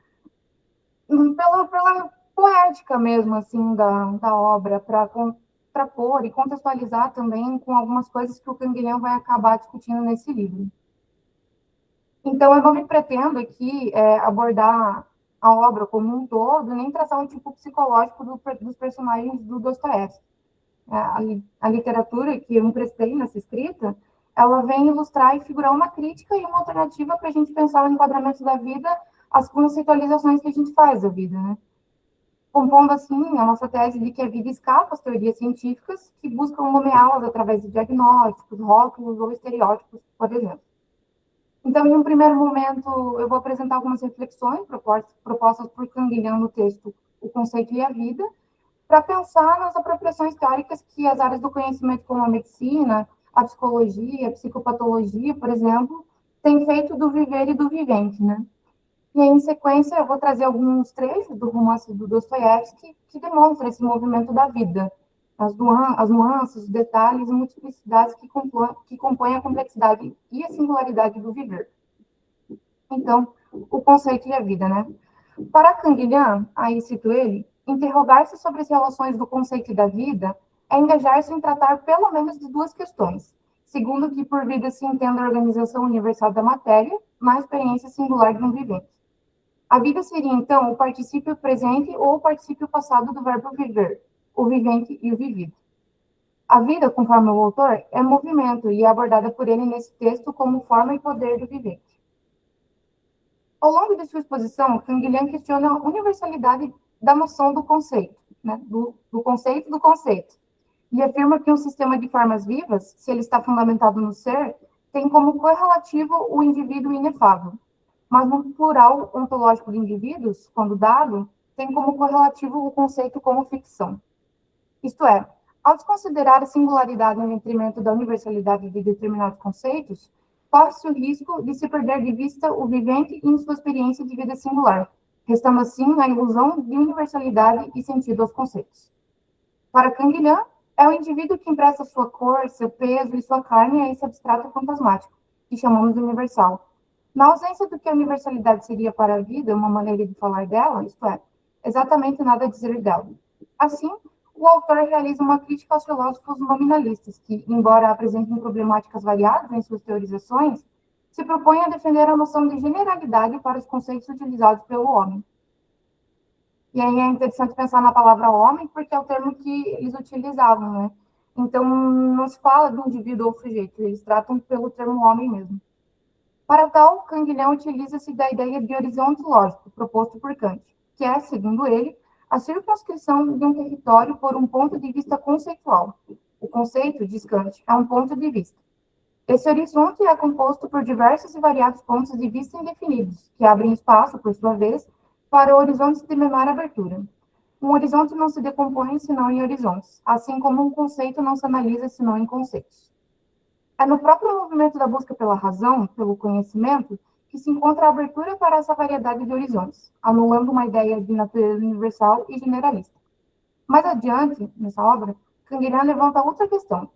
pela poética mesmo, assim, da obra, para pôr e contextualizar também com algumas coisas que o Canguilhão vai acabar discutindo nesse livro. Então, eu não me pretendo aqui abordar a obra como um todo, nem traçar um tipo psicológico dos personagens do Dostoiévski. A literatura que eu emprestei nessa escrita, ela vem ilustrar e figurar uma crítica e uma alternativa para a gente pensar o enquadramento da vida, as conceitualizações que a gente faz da vida, né? Compondo, assim, a nossa tese de que a vida escapa às teorias científicas que buscam nomeá-las através de diagnósticos, rótulos ou estereótipos, por exemplo. Então, em um primeiro momento, eu vou apresentar algumas reflexões propostas por Canguilhão no texto O Conceito e a Vida, para pensar nas apropriações teóricas que as áreas do conhecimento, como a medicina, a psicologia, a psicopatologia, por exemplo, têm feito do viver e do vivente, né? E aí, em sequência, eu vou trazer alguns trechos do romance do Dostoiévski que demonstram esse movimento da vida, as nuances, os detalhes e multiplicidades que compõem a complexidade e a singularidade do viver. Então, o conceito e a vida, né? Para Canguilham, aí cito ele, interrogar-se sobre as relações do conceito e da vida é engajar-se em tratar pelo menos de duas questões, segundo que por vida se entenda a organização universal da matéria, na experiência singular de um vivente. A vida seria, então, o particípio presente ou o particípio passado do verbo viver, o vivente e o vivido. A vida, conforme o autor, é movimento e é abordada por ele nesse texto como forma e poder do vivente. Ao longo de sua exposição, Canguilham questiona a universalidade da noção do conceito, né? do conceito, e afirma que um sistema de formas vivas, se ele está fundamentado no ser, tem como correlativo o indivíduo inefável, mas no plural ontológico de indivíduos, quando dado, tem como correlativo o conceito como ficção. Isto é, ao desconsiderar a singularidade em detrimento da universalidade de determinados conceitos, corre-se o risco de se perder de vista o vivente em sua experiência de vida singular, restando assim a ilusão de universalidade e sentido aos conceitos. Para Canguilham, é o indivíduo que empresta sua cor, seu peso e sua carne a esse abstrato fantasmático, que chamamos de universal. Na ausência do que a universalidade seria para a vida, uma maneira de falar dela, isto é, exatamente nada a dizer dela. Assim, o autor realiza uma crítica aos filósofos nominalistas, que, embora apresentem problemáticas variadas em suas teorizações, se propõem a defender a noção de generalidade para os conceitos utilizados pelo homem. E aí é interessante pensar na palavra homem, porque é o termo que eles utilizavam, né? Então, não se fala do indivíduo ou sujeito, eles tratam pelo termo homem mesmo. Para tal, Canguilham utiliza-se da ideia de horizonte lógico, proposto por Kant, que é, segundo ele, a circunscrição de um território por um ponto de vista conceitual. O conceito, diz Kant, é um ponto de vista. Esse horizonte é composto por diversos e variados pontos de vista indefinidos, que abrem espaço, por sua vez, para horizontes de menor abertura. Um horizonte não se decompõe senão em horizontes, assim como um conceito não se analisa senão em conceitos. É no próprio movimento da busca pela razão, pelo conhecimento, que se encontra a abertura para essa variedade de horizontes, anulando uma ideia de natureza universal e generalista. Mais adiante, nessa obra, Canguilhem levanta outra questão.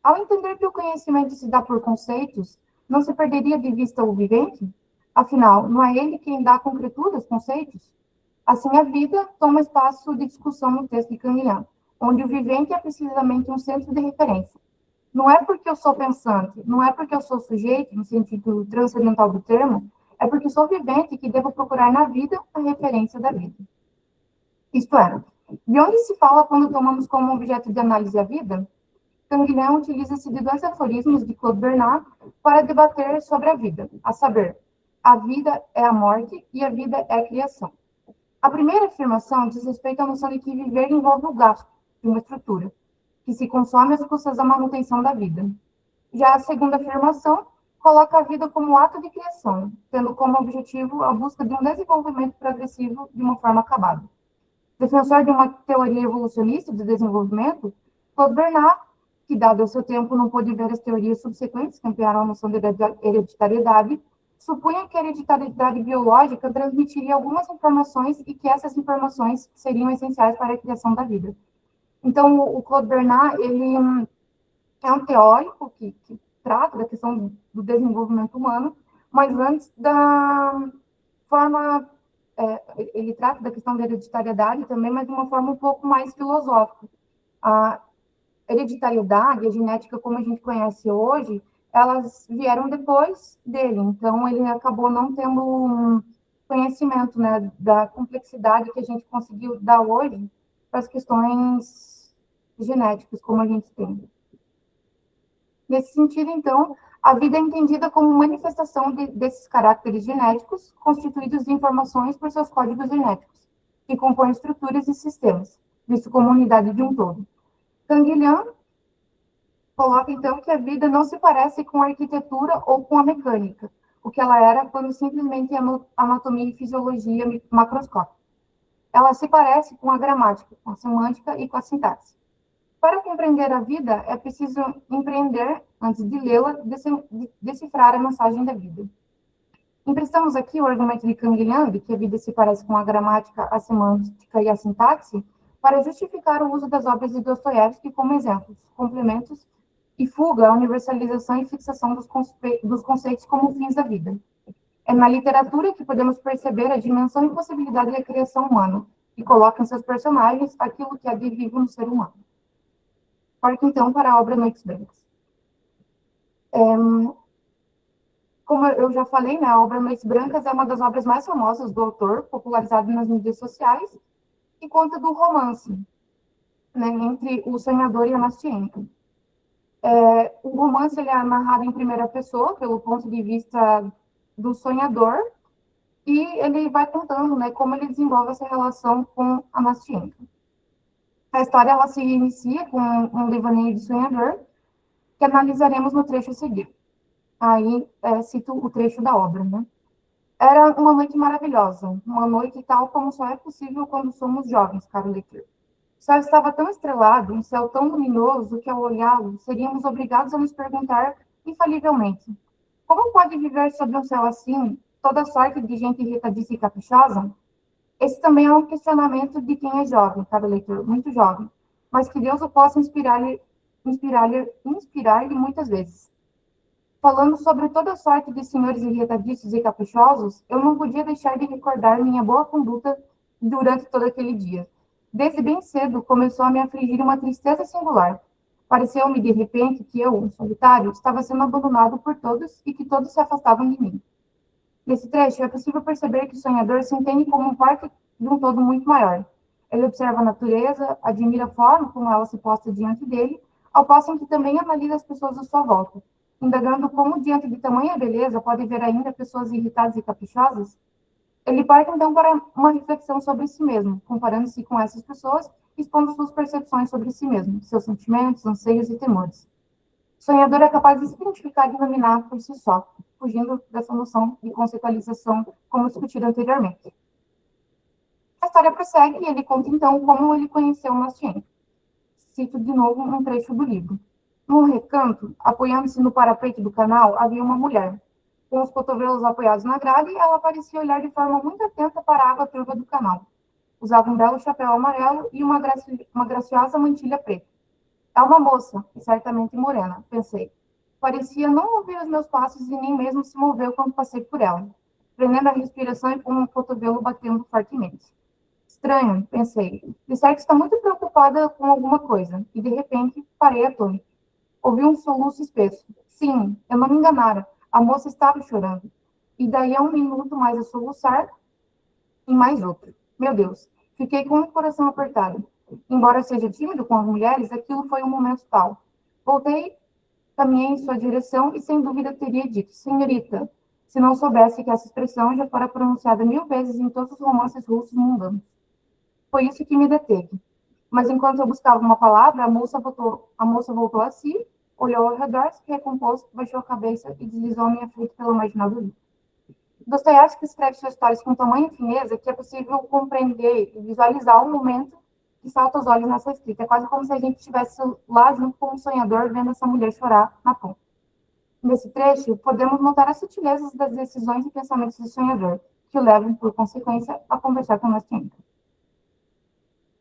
Ao entender que o conhecimento se dá por conceitos, não se perderia de vista o vivente? Afinal, não é ele quem dá concretude aos conceitos? Assim, a vida toma espaço de discussão no texto de Canguilhem, onde o vivente é precisamente um centro de referência. Não é porque eu sou pensante, não é porque eu sou sujeito, no sentido transcendental do termo, é porque sou vivente que devo procurar na vida a referência da vida. Isto é, de onde se fala quando tomamos como objeto de análise a vida? Canguilhem utiliza-se de dois aforismos de Claude Bernard para debater sobre a vida, a saber, a vida é a morte e a vida é a criação. A primeira afirmação diz respeito à noção de que viver envolve o gasto de uma estrutura, que se consome às custas da manutenção da vida. Já a segunda afirmação coloca a vida como ato de criação, tendo como objetivo a busca de um desenvolvimento progressivo de uma forma acabada. Defensor de uma teoria evolucionista de desenvolvimento, Claude Bernard, que, dado o seu tempo, não pôde ver as teorias subsequentes que ampliaram a noção de hereditariedade, supunha que a hereditariedade biológica transmitiria algumas informações e que essas informações seriam essenciais para a criação da vida. Então, o Claude Bernard, ele é um teórico que trata da questão do desenvolvimento humano, mas antes da forma... ele trata da questão da hereditariedade também, mas de uma forma um pouco mais filosófica. A hereditariedade, a genética como a gente conhece hoje, elas vieram depois dele, então ele acabou não tendo um conhecimento, né, da complexidade que a gente conseguiu dar hoje para as questões genéticas como a gente tem. Nesse sentido, então, a vida é entendida como manifestação desses caracteres genéticos, constituídos de informações por seus códigos genéticos, que compõem estruturas e sistemas, visto como unidade de um todo. Canguilhem coloca, então, que a vida não se parece com a arquitetura ou com a mecânica, o que ela era quando simplesmente anatomia e fisiologia macroscópica. Ela se parece com a gramática, com a semântica e com a sintaxe. Para compreender a vida, é preciso empreender, antes de lê-la, decifrar a mensagem da vida. Emprestamos aqui o argumento de Canguilhem, de que a vida se parece com a gramática, a semântica e a sintaxe, para justificar o uso das obras de Dostoiévski como exemplos, complementos e fuga à universalização e fixação dos conceitos como fins da vida. É na literatura que podemos perceber a dimensão e possibilidade da criação humana, que coloca em seus personagens aquilo que há de vivo no ser humano. Parto, então, para a obra Noites Brancas. Como eu já falei, né, a obra Noites Brancas é uma das obras mais famosas do autor, popularizada nas mídias sociais, e conta do romance, né, entre o sonhador e a Nastienka. O romance ele é narrado em primeira pessoa, pelo ponto de vista do sonhador, e ele vai contando, né, como ele desenvolve essa relação com a Nastienka. A história ela se inicia com um devaneio de sonhador, que analisaremos no trecho a seguir. Aí, cito o trecho da obra, né? Era uma noite maravilhosa, uma noite tal como só é possível quando somos jovens, caro leitor. O céu estava tão estrelado, um céu tão luminoso, que ao olhá-lo, seríamos obrigados a nos perguntar, infalivelmente, como pode viver sob um céu assim, toda sorte de gente irritadiça e caprichosa? Esse também é um questionamento de quem é jovem, caro leitor, muito jovem, mas que Deus o possa inspirar-lhe muitas vezes. Falando sobre toda sorte de senhores irritadiços e caprichosos, eu não podia deixar de recordar minha boa conduta durante todo aquele dia. Desde bem cedo, começou a me afligir uma tristeza singular. Pareceu-me, de repente, que eu, um solitário, estava sendo abandonado por todos e que todos se afastavam de mim. Nesse trecho, é possível perceber que o sonhador se entende como um parte de um todo muito maior. Ele observa a natureza, admira a forma como ela se posta diante dele, ao passo em que também analisa as pessoas à sua volta, indagando como, diante de tamanha beleza, pode ver ainda pessoas irritadas e caprichosas. Ele parte, então, para uma reflexão sobre si mesmo, comparando-se com essas pessoas, expondo suas percepções sobre si mesmo, seus sentimentos, anseios e temores. O sonhador é capaz de se identificar e dominar por si só, fugindo dessa noção de conceitualização, como discutido anteriormente. A história prossegue e ele conta, então, como ele conheceu Nostienko. Cito de novo um trecho do livro. Num recanto, apoiando-se no parapeito do canal, havia uma mulher. Com os cotovelos apoiados na grade, ela parecia olhar de forma muito atenta para a água turva do canal. Usava um belo chapéu amarelo e uma graciosa mantilha preta. É uma moça, e certamente morena, pensei. Parecia não ouvir os meus passos e nem mesmo se moveu quando passei por ela, prendendo a respiração e com o cotovelo batendo fortemente. Estranho, pensei. De certo está muito preocupada com alguma coisa, e de repente parei atônito. Ouvi um soluço espesso. Sim, eu não me enganara. A moça estava chorando. E daí a um minuto mais a soluçar, e mais outro. Meu Deus, fiquei com o coração apertado. Embora seja tímido com as mulheres, aquilo foi um momento tal. Voltei, caminhei em sua direção e sem dúvida teria dito, senhorita, se não soubesse que essa expressão já fora pronunciada 1000 vezes em todos os romances russos mundanos. Foi isso que me deteve. Mas enquanto eu buscava uma palavra, a moça voltou a si, olhou ao redor, se recompôs, baixou a cabeça e deslizou à minha frente pela marginal do livro. Dostoiévski escreve suas histórias com tamanha fineza que é possível compreender e visualizar o momento que salta aos olhos nessa escrita. É quase como se a gente estivesse lá junto com um sonhador vendo essa mulher chorar na ponta. Nesse trecho, podemos notar as sutilezas das decisões e pensamentos do sonhador, que o levam, por consequência, a conversar com Nastienka.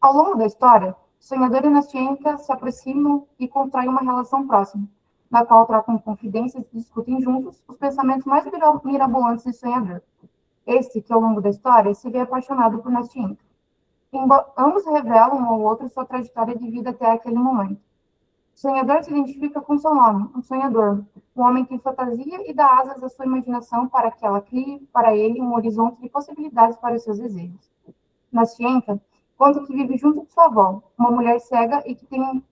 Ao longo da história, o sonhador e Nastienka se aproximam e contraem uma relação próxima, na qual trocam confidências e discutem juntos os pensamentos mais mirabolantes do sonhador. Este, que ao longo da história, se vê apaixonado por Nastienka. Ambos revelam um ao outro sua trajetória de vida até aquele momento. O sonhador se identifica com seu nome, um sonhador, um homem que fantasia e dá asas à sua imaginação para que ela crie para ele um horizonte de possibilidades para os seus desejos. Nastienka conta que vive junto de sua avó, uma mulher cega e que tem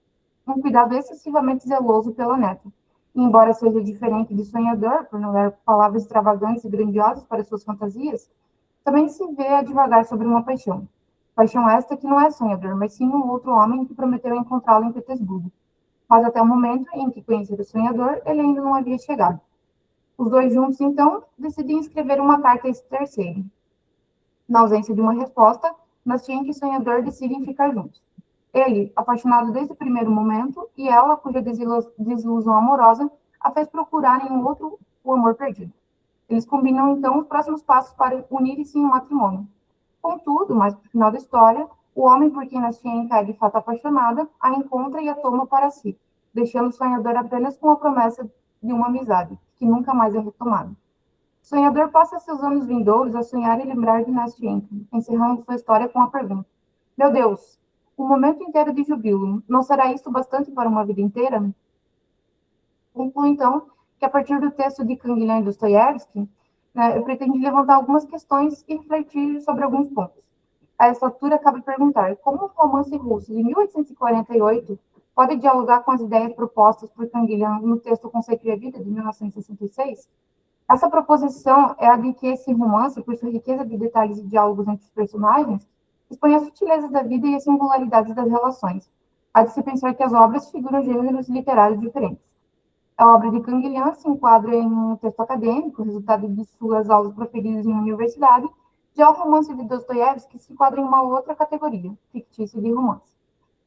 um cuidado excessivamente zeloso pela neta. E, embora seja diferente de sonhador, por não dar palavras extravagantes e grandiosas para suas fantasias, também se vê a divagar sobre uma paixão. Paixão esta que não é sonhador, mas sim um outro homem que prometeu encontrá-lo em Petersburgo. Mas até o momento em que conhecer o sonhador, ele ainda não havia chegado. Os dois juntos, então, decidem escrever uma carta a esse terceiro. Na ausência de uma resposta, Nastienka e o sonhador decidem ficar juntos. Ele, apaixonado desde o primeiro momento, e ela, cuja desilusão amorosa a fez procurar em outro o amor perdido. Eles combinam, então, os próximos passos para unirem-se em um matrimônio. Contudo, mais no final da história, o homem por quem Nastienka é de fato apaixonada a encontra e a toma para si, deixando o sonhador apenas com a promessa de uma amizade, que nunca mais é retomada. O sonhador passa seus anos vindouros a sonhar e lembrar de Nastienka, encerrando sua história com a pergunta: meu Deus, um momento inteiro de jubilo, não será isso bastante para uma vida inteira? Concluo, então, que a partir do texto de Canguilhão e Dostoiévski, eu pretendo levantar algumas questões e refletir sobre alguns pontos. A essa altura, cabe perguntar como o romance russo de 1848 pode dialogar com as ideias propostas por Canguilhão no texto Conceito e a Vida, de 1966? Essa proposição é a de que esse romance, por sua riqueza de detalhes e diálogos entre os personagens, expõe as sutilezas da vida e as singularidades das relações. Há de se pensar que as obras figuram gêneros literários diferentes. A obra de Canguilhão se enquadra em um texto acadêmico, resultado de suas aulas proferidas em uma universidade, já o romance de Dostoiévski se enquadra em uma outra categoria, fictício de romance.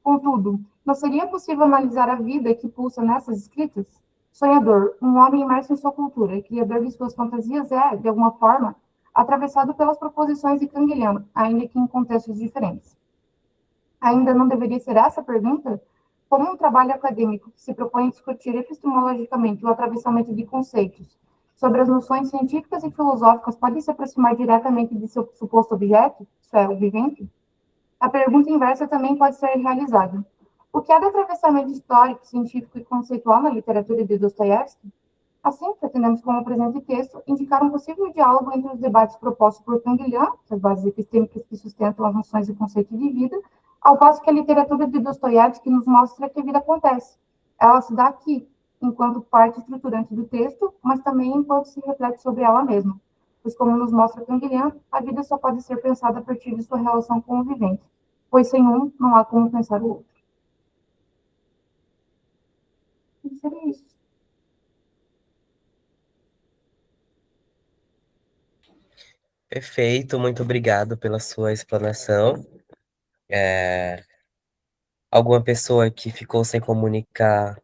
Contudo, não seria possível analisar a vida que pulsa nessas escritas? Sonhador, um homem imerso em sua cultura e criador de suas fantasias é, de alguma forma, atravessado pelas proposições de Canguilhão, ainda que em contextos diferentes. Ainda não deveria ser essa a pergunta? Como um trabalho acadêmico que se propõe a discutir epistemologicamente o atravessamento de conceitos sobre as noções científicas e filosóficas pode se aproximar diretamente de seu suposto objeto, isso é, o vivente? A pergunta inversa também pode ser realizada. O que há de atravessamento histórico, científico e conceitual na literatura de Dostoiévski? Assim, pretendemos, com o presente texto, indicar um possível diálogo entre os debates propostos por Canguilhão, as bases epistêmicas que sustentam as noções e conceitos de vida, ao passo que a literatura de Dostoiévski nos mostra que a vida acontece. Ela se dá aqui, enquanto parte estruturante do texto, mas também enquanto se reflete sobre ela mesma. Pois, como nos mostra Canguilhão, a vida só pode ser pensada a partir de sua relação com o vivente, pois sem um não há como pensar o outro. E seria isso. Perfeito, muito obrigado pela sua explanação. Alguma pessoa que ficou sem comunicar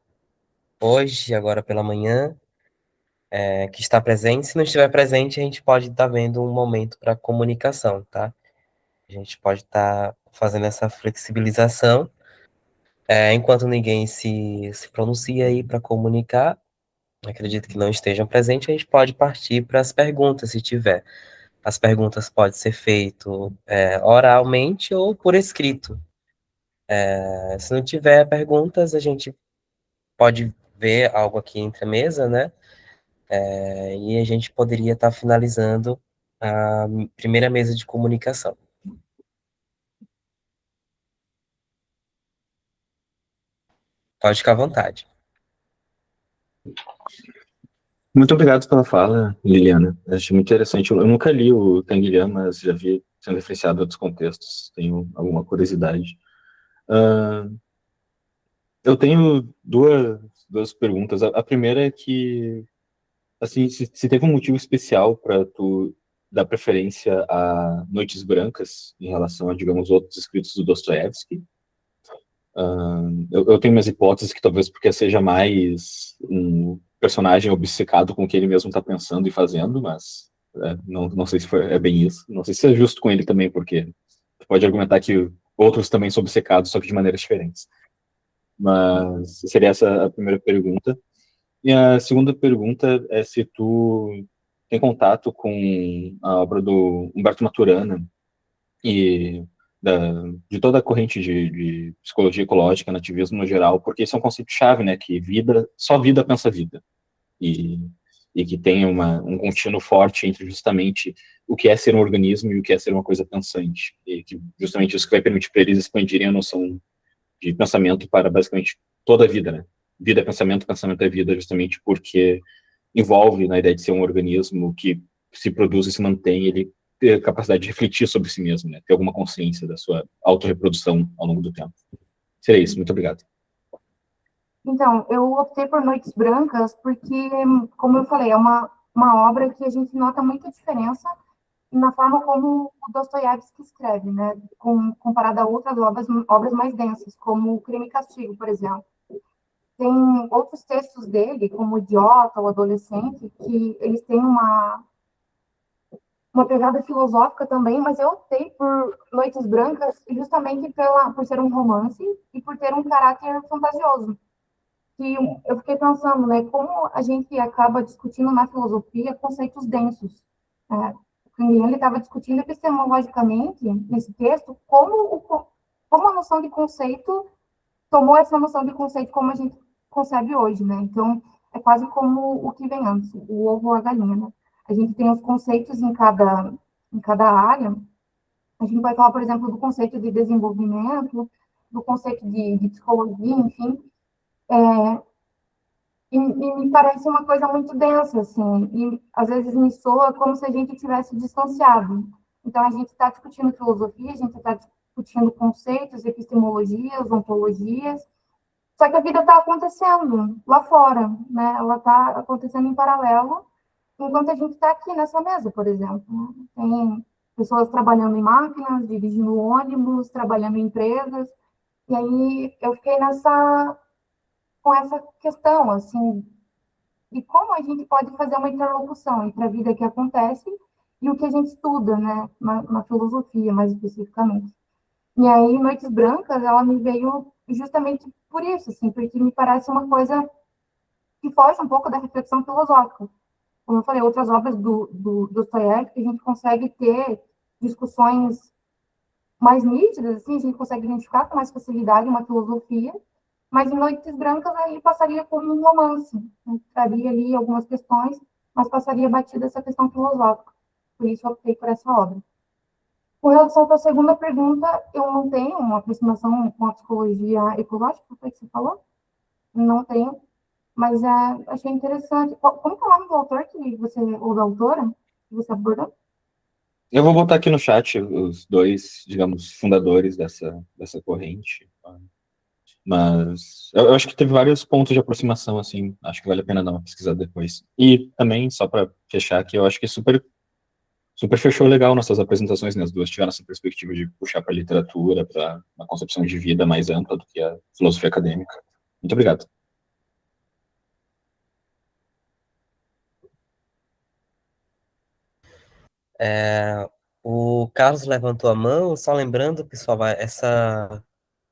hoje, agora pela manhã, que está presente? Se não estiver presente, a gente pode estar vendo um momento para comunicação, tá? A gente pode estar fazendo essa flexibilização. Enquanto ninguém se pronuncia aí para comunicar, acredito que não estejam presentes, a gente pode partir para as perguntas, se tiver. As perguntas podem ser feitas oralmente ou por escrito. Se não tiver perguntas, a gente pode ver algo aqui entre a mesa, né? E a gente poderia estar finalizando a primeira mesa de comunicação. Pode ficar à vontade. Muito obrigado pela fala, Liliana. Achei muito interessante. Eu nunca li o Canguilhã, mas já vi sendo referenciado em outros contextos. Tenho alguma curiosidade. Ah, eu tenho duas perguntas. A primeira é que, assim, se teve um motivo especial para tu dar preferência a Noites Brancas em relação a, digamos, outros escritos do Dostoiévski. Eu tenho minhas hipóteses que talvez porque seja mais um personagem obcecado com o que ele mesmo está pensando e fazendo, mas não sei se é bem isso. Não sei se é justo com ele também, porque tu pode argumentar que outros também são obcecados, só que de maneiras diferentes. Mas seria essa a primeira pergunta. E a segunda pergunta é se tu tem contato com a obra do Humberto Maturana e de toda a corrente de psicologia ecológica, nativismo no geral, porque isso é um conceito-chave, né, que só vida pensa vida, e, e que tem um contínuo forte entre justamente o que é ser um organismo e o que é ser uma coisa pensante, e que justamente isso que vai permitir para eles expandirem a noção de pensamento para basicamente toda a vida, né? Vida é pensamento, pensamento é vida, justamente porque envolve na ideia de ser um organismo que se produz e se mantém, ele ter a capacidade de refletir sobre si mesmo, né? Ter alguma consciência da sua autorreprodução ao longo do tempo. Seria isso, muito obrigado. Então, eu optei por Noites Brancas porque, como eu falei, é uma obra que a gente nota muita diferença na forma como o Dostoiévski escreve, né? Comparado a outras obras mais densas, como o Crime e Castigo, por exemplo. Tem outros textos dele, como O Idiota, O Adolescente, que eles têm uma pegada filosófica também, mas eu optei por Noites Brancas justamente por ser um romance e por ter um caráter fantasioso. Que eu fiquei pensando, né, como a gente acaba discutindo na filosofia conceitos densos. É, ele estava discutindo epistemologicamente, nesse texto, como a noção de conceito tomou essa noção de conceito como a gente concebe hoje, né? Então, é quase como o que vem antes, o ovo ou a galinha, né? A gente tem os conceitos em cada área. A gente vai falar, por exemplo, do conceito de desenvolvimento, do conceito de psicologia, enfim. E me parece uma coisa muito densa, assim, e às vezes me soa como se a gente tivesse distanciado. Então, a gente está discutindo filosofia, a gente está discutindo conceitos, epistemologias, ontologias, só que a vida está acontecendo lá fora, né? Ela está acontecendo em paralelo, enquanto a gente está aqui nessa mesa, por exemplo. Tem pessoas trabalhando em máquinas, dirigindo ônibus, trabalhando em empresas, e aí eu fiquei com essa questão, assim, de como a gente pode fazer uma interlocução entre a vida que acontece e o que a gente estuda, né, na filosofia, mais especificamente. E aí, Noites Brancas, ela me veio justamente por isso, assim, porque me parece uma coisa que foge um pouco da reflexão filosófica. Como eu falei, outras obras do Dostoiévski, a gente consegue ter discussões mais nítidas, assim, a gente consegue identificar com mais facilidade uma filosofia, mas em Noites Brancas aí passaria como um romance, né? Traria ali algumas questões, mas passaria batida essa questão filosófica. Por isso eu optei por essa obra. Com relação à sua segunda pergunta, eu não tenho uma aproximação com a psicologia ecológica, foi o que você falou? Não tenho, mas achei interessante. Como que é o nome do autor ou da autora que você abordou? Eu vou botar aqui no chat os dois, digamos, fundadores dessa corrente. Mas eu acho que teve vários pontos de aproximação, assim. Acho que vale a pena dar uma pesquisada depois. E também, só para fechar aqui, eu acho que é super Super fechou legal nossas apresentações, né? As duas tiveram essa perspectiva de puxar para a literatura, para uma concepção de vida mais ampla do que a filosofia acadêmica. Muito obrigado. O Carlos levantou a mão, só lembrando, pessoal, essa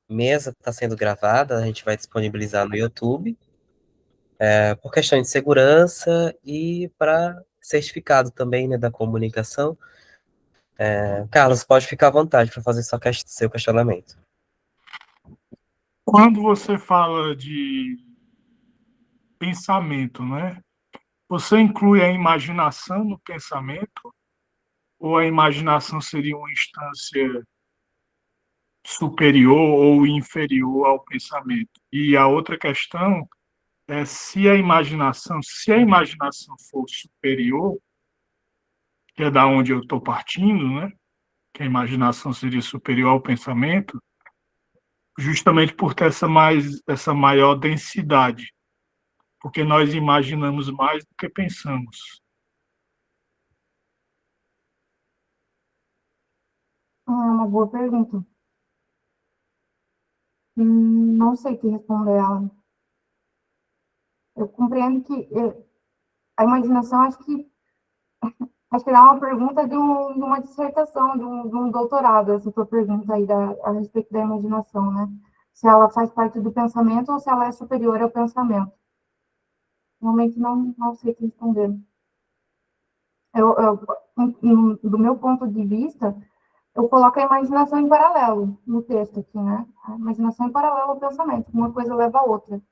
mesa está sendo gravada, a gente vai disponibilizar no YouTube, por questão de segurança e para certificado também, né, da comunicação. Carlos, pode ficar à vontade para fazer seu questionamento. Quando você fala de pensamento, né? Você inclui a imaginação no pensamento ou a imaginação seria uma instância superior ou inferior ao pensamento? E a outra questão é se a imaginação for superior, que é da onde eu estou partindo, né? Que a imaginação seria superior ao pensamento, justamente por ter essa maior densidade, porque nós imaginamos mais do que pensamos. É uma boa pergunta. Não sei te responder ela. Eu compreendo que a imaginação, acho que dá uma pergunta de uma dissertação, de um doutorado, essa tua pergunta aí a respeito da imaginação, né? Se ela faz parte do pensamento ou se ela é superior ao pensamento. Realmente não sei te responder. Do meu ponto de vista, eu coloco a imaginação em paralelo no texto aqui, né? A imaginação em paralelo ao pensamento, uma coisa leva a outra.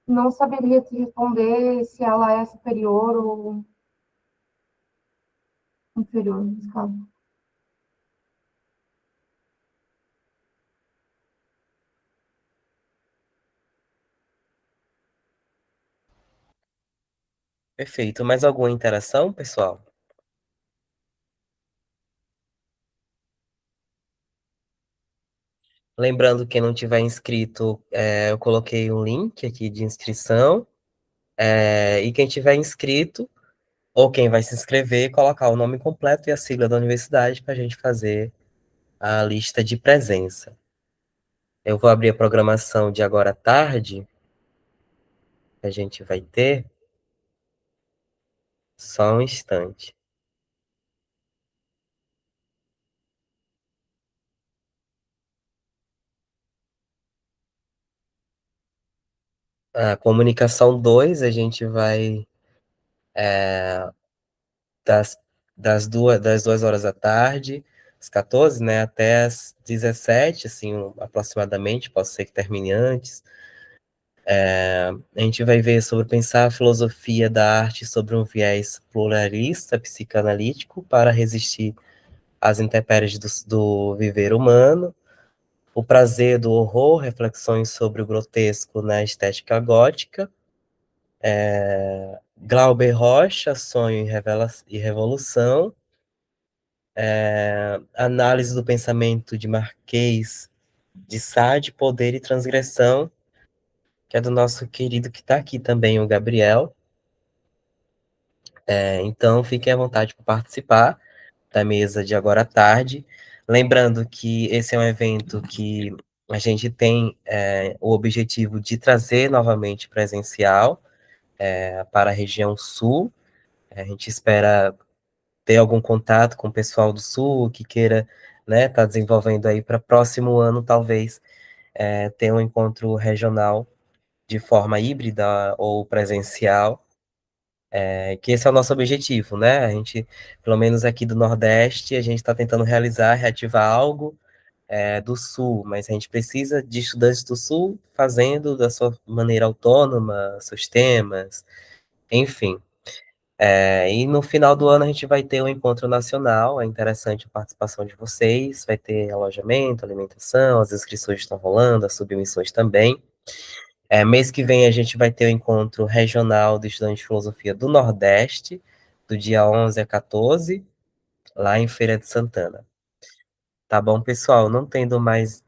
Não saberia te responder se ela é superior ou inferior, nesse caso. Perfeito. Mais alguma interação, pessoal? Lembrando, quem não tiver inscrito, eu coloquei um link aqui de inscrição. E quem tiver inscrito, ou quem vai se inscrever, colocar o nome completo e a sigla da universidade para a gente fazer a lista de presença. Eu vou abrir a programação de agora à tarde, que a gente vai ter. Só um instante. A comunicação 2 a gente vai das, das 2 horas da tarde, às 14, né, até às 17, assim, aproximadamente, pode ser que termine antes. A gente vai ver sobre pensar a filosofia da arte sobre um viés pluralista, psicanalítico, para resistir às intempéries do viver humano. O prazer do horror, reflexões sobre o grotesco na estética gótica. Glauber Rocha, Sonho e Revolução. Análise do pensamento de Marquês de Sade, Poder e Transgressão, que é do nosso querido que está aqui também, o Gabriel. Então, fiquem à vontade para participar da mesa de agora à tarde. Lembrando que esse é um evento que a gente tem o objetivo de trazer novamente presencial para a região sul. A gente espera ter algum contato com o pessoal do sul que queira, né, tá desenvolvendo aí para próximo ano, talvez, ter um encontro regional de forma híbrida ou presencial. Que esse é o nosso objetivo, né? A gente, pelo menos aqui do Nordeste, a gente está tentando reativar algo do Sul, mas a gente precisa de estudantes do Sul fazendo da sua maneira autônoma, seus temas, enfim. E no final do ano a gente vai ter um encontro nacional, é interessante a participação de vocês, vai ter alojamento, alimentação, as inscrições estão rolando, as submissões também. Mês que vem a gente vai ter o encontro regional do estudante de filosofia do Nordeste, do dia 11 a 14, lá em Feira de Santana. Tá bom, pessoal? Não tendo mais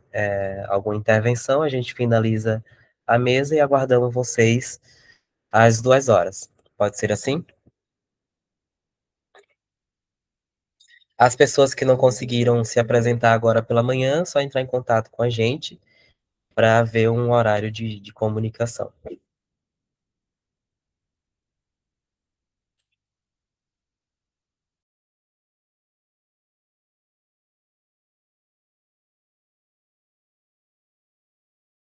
alguma intervenção, a gente finaliza a mesa e aguardamos vocês às 2 horas. Pode ser assim? As pessoas que não conseguiram se apresentar agora pela manhã, só entrar em contato com a gente para ver um horário de comunicação.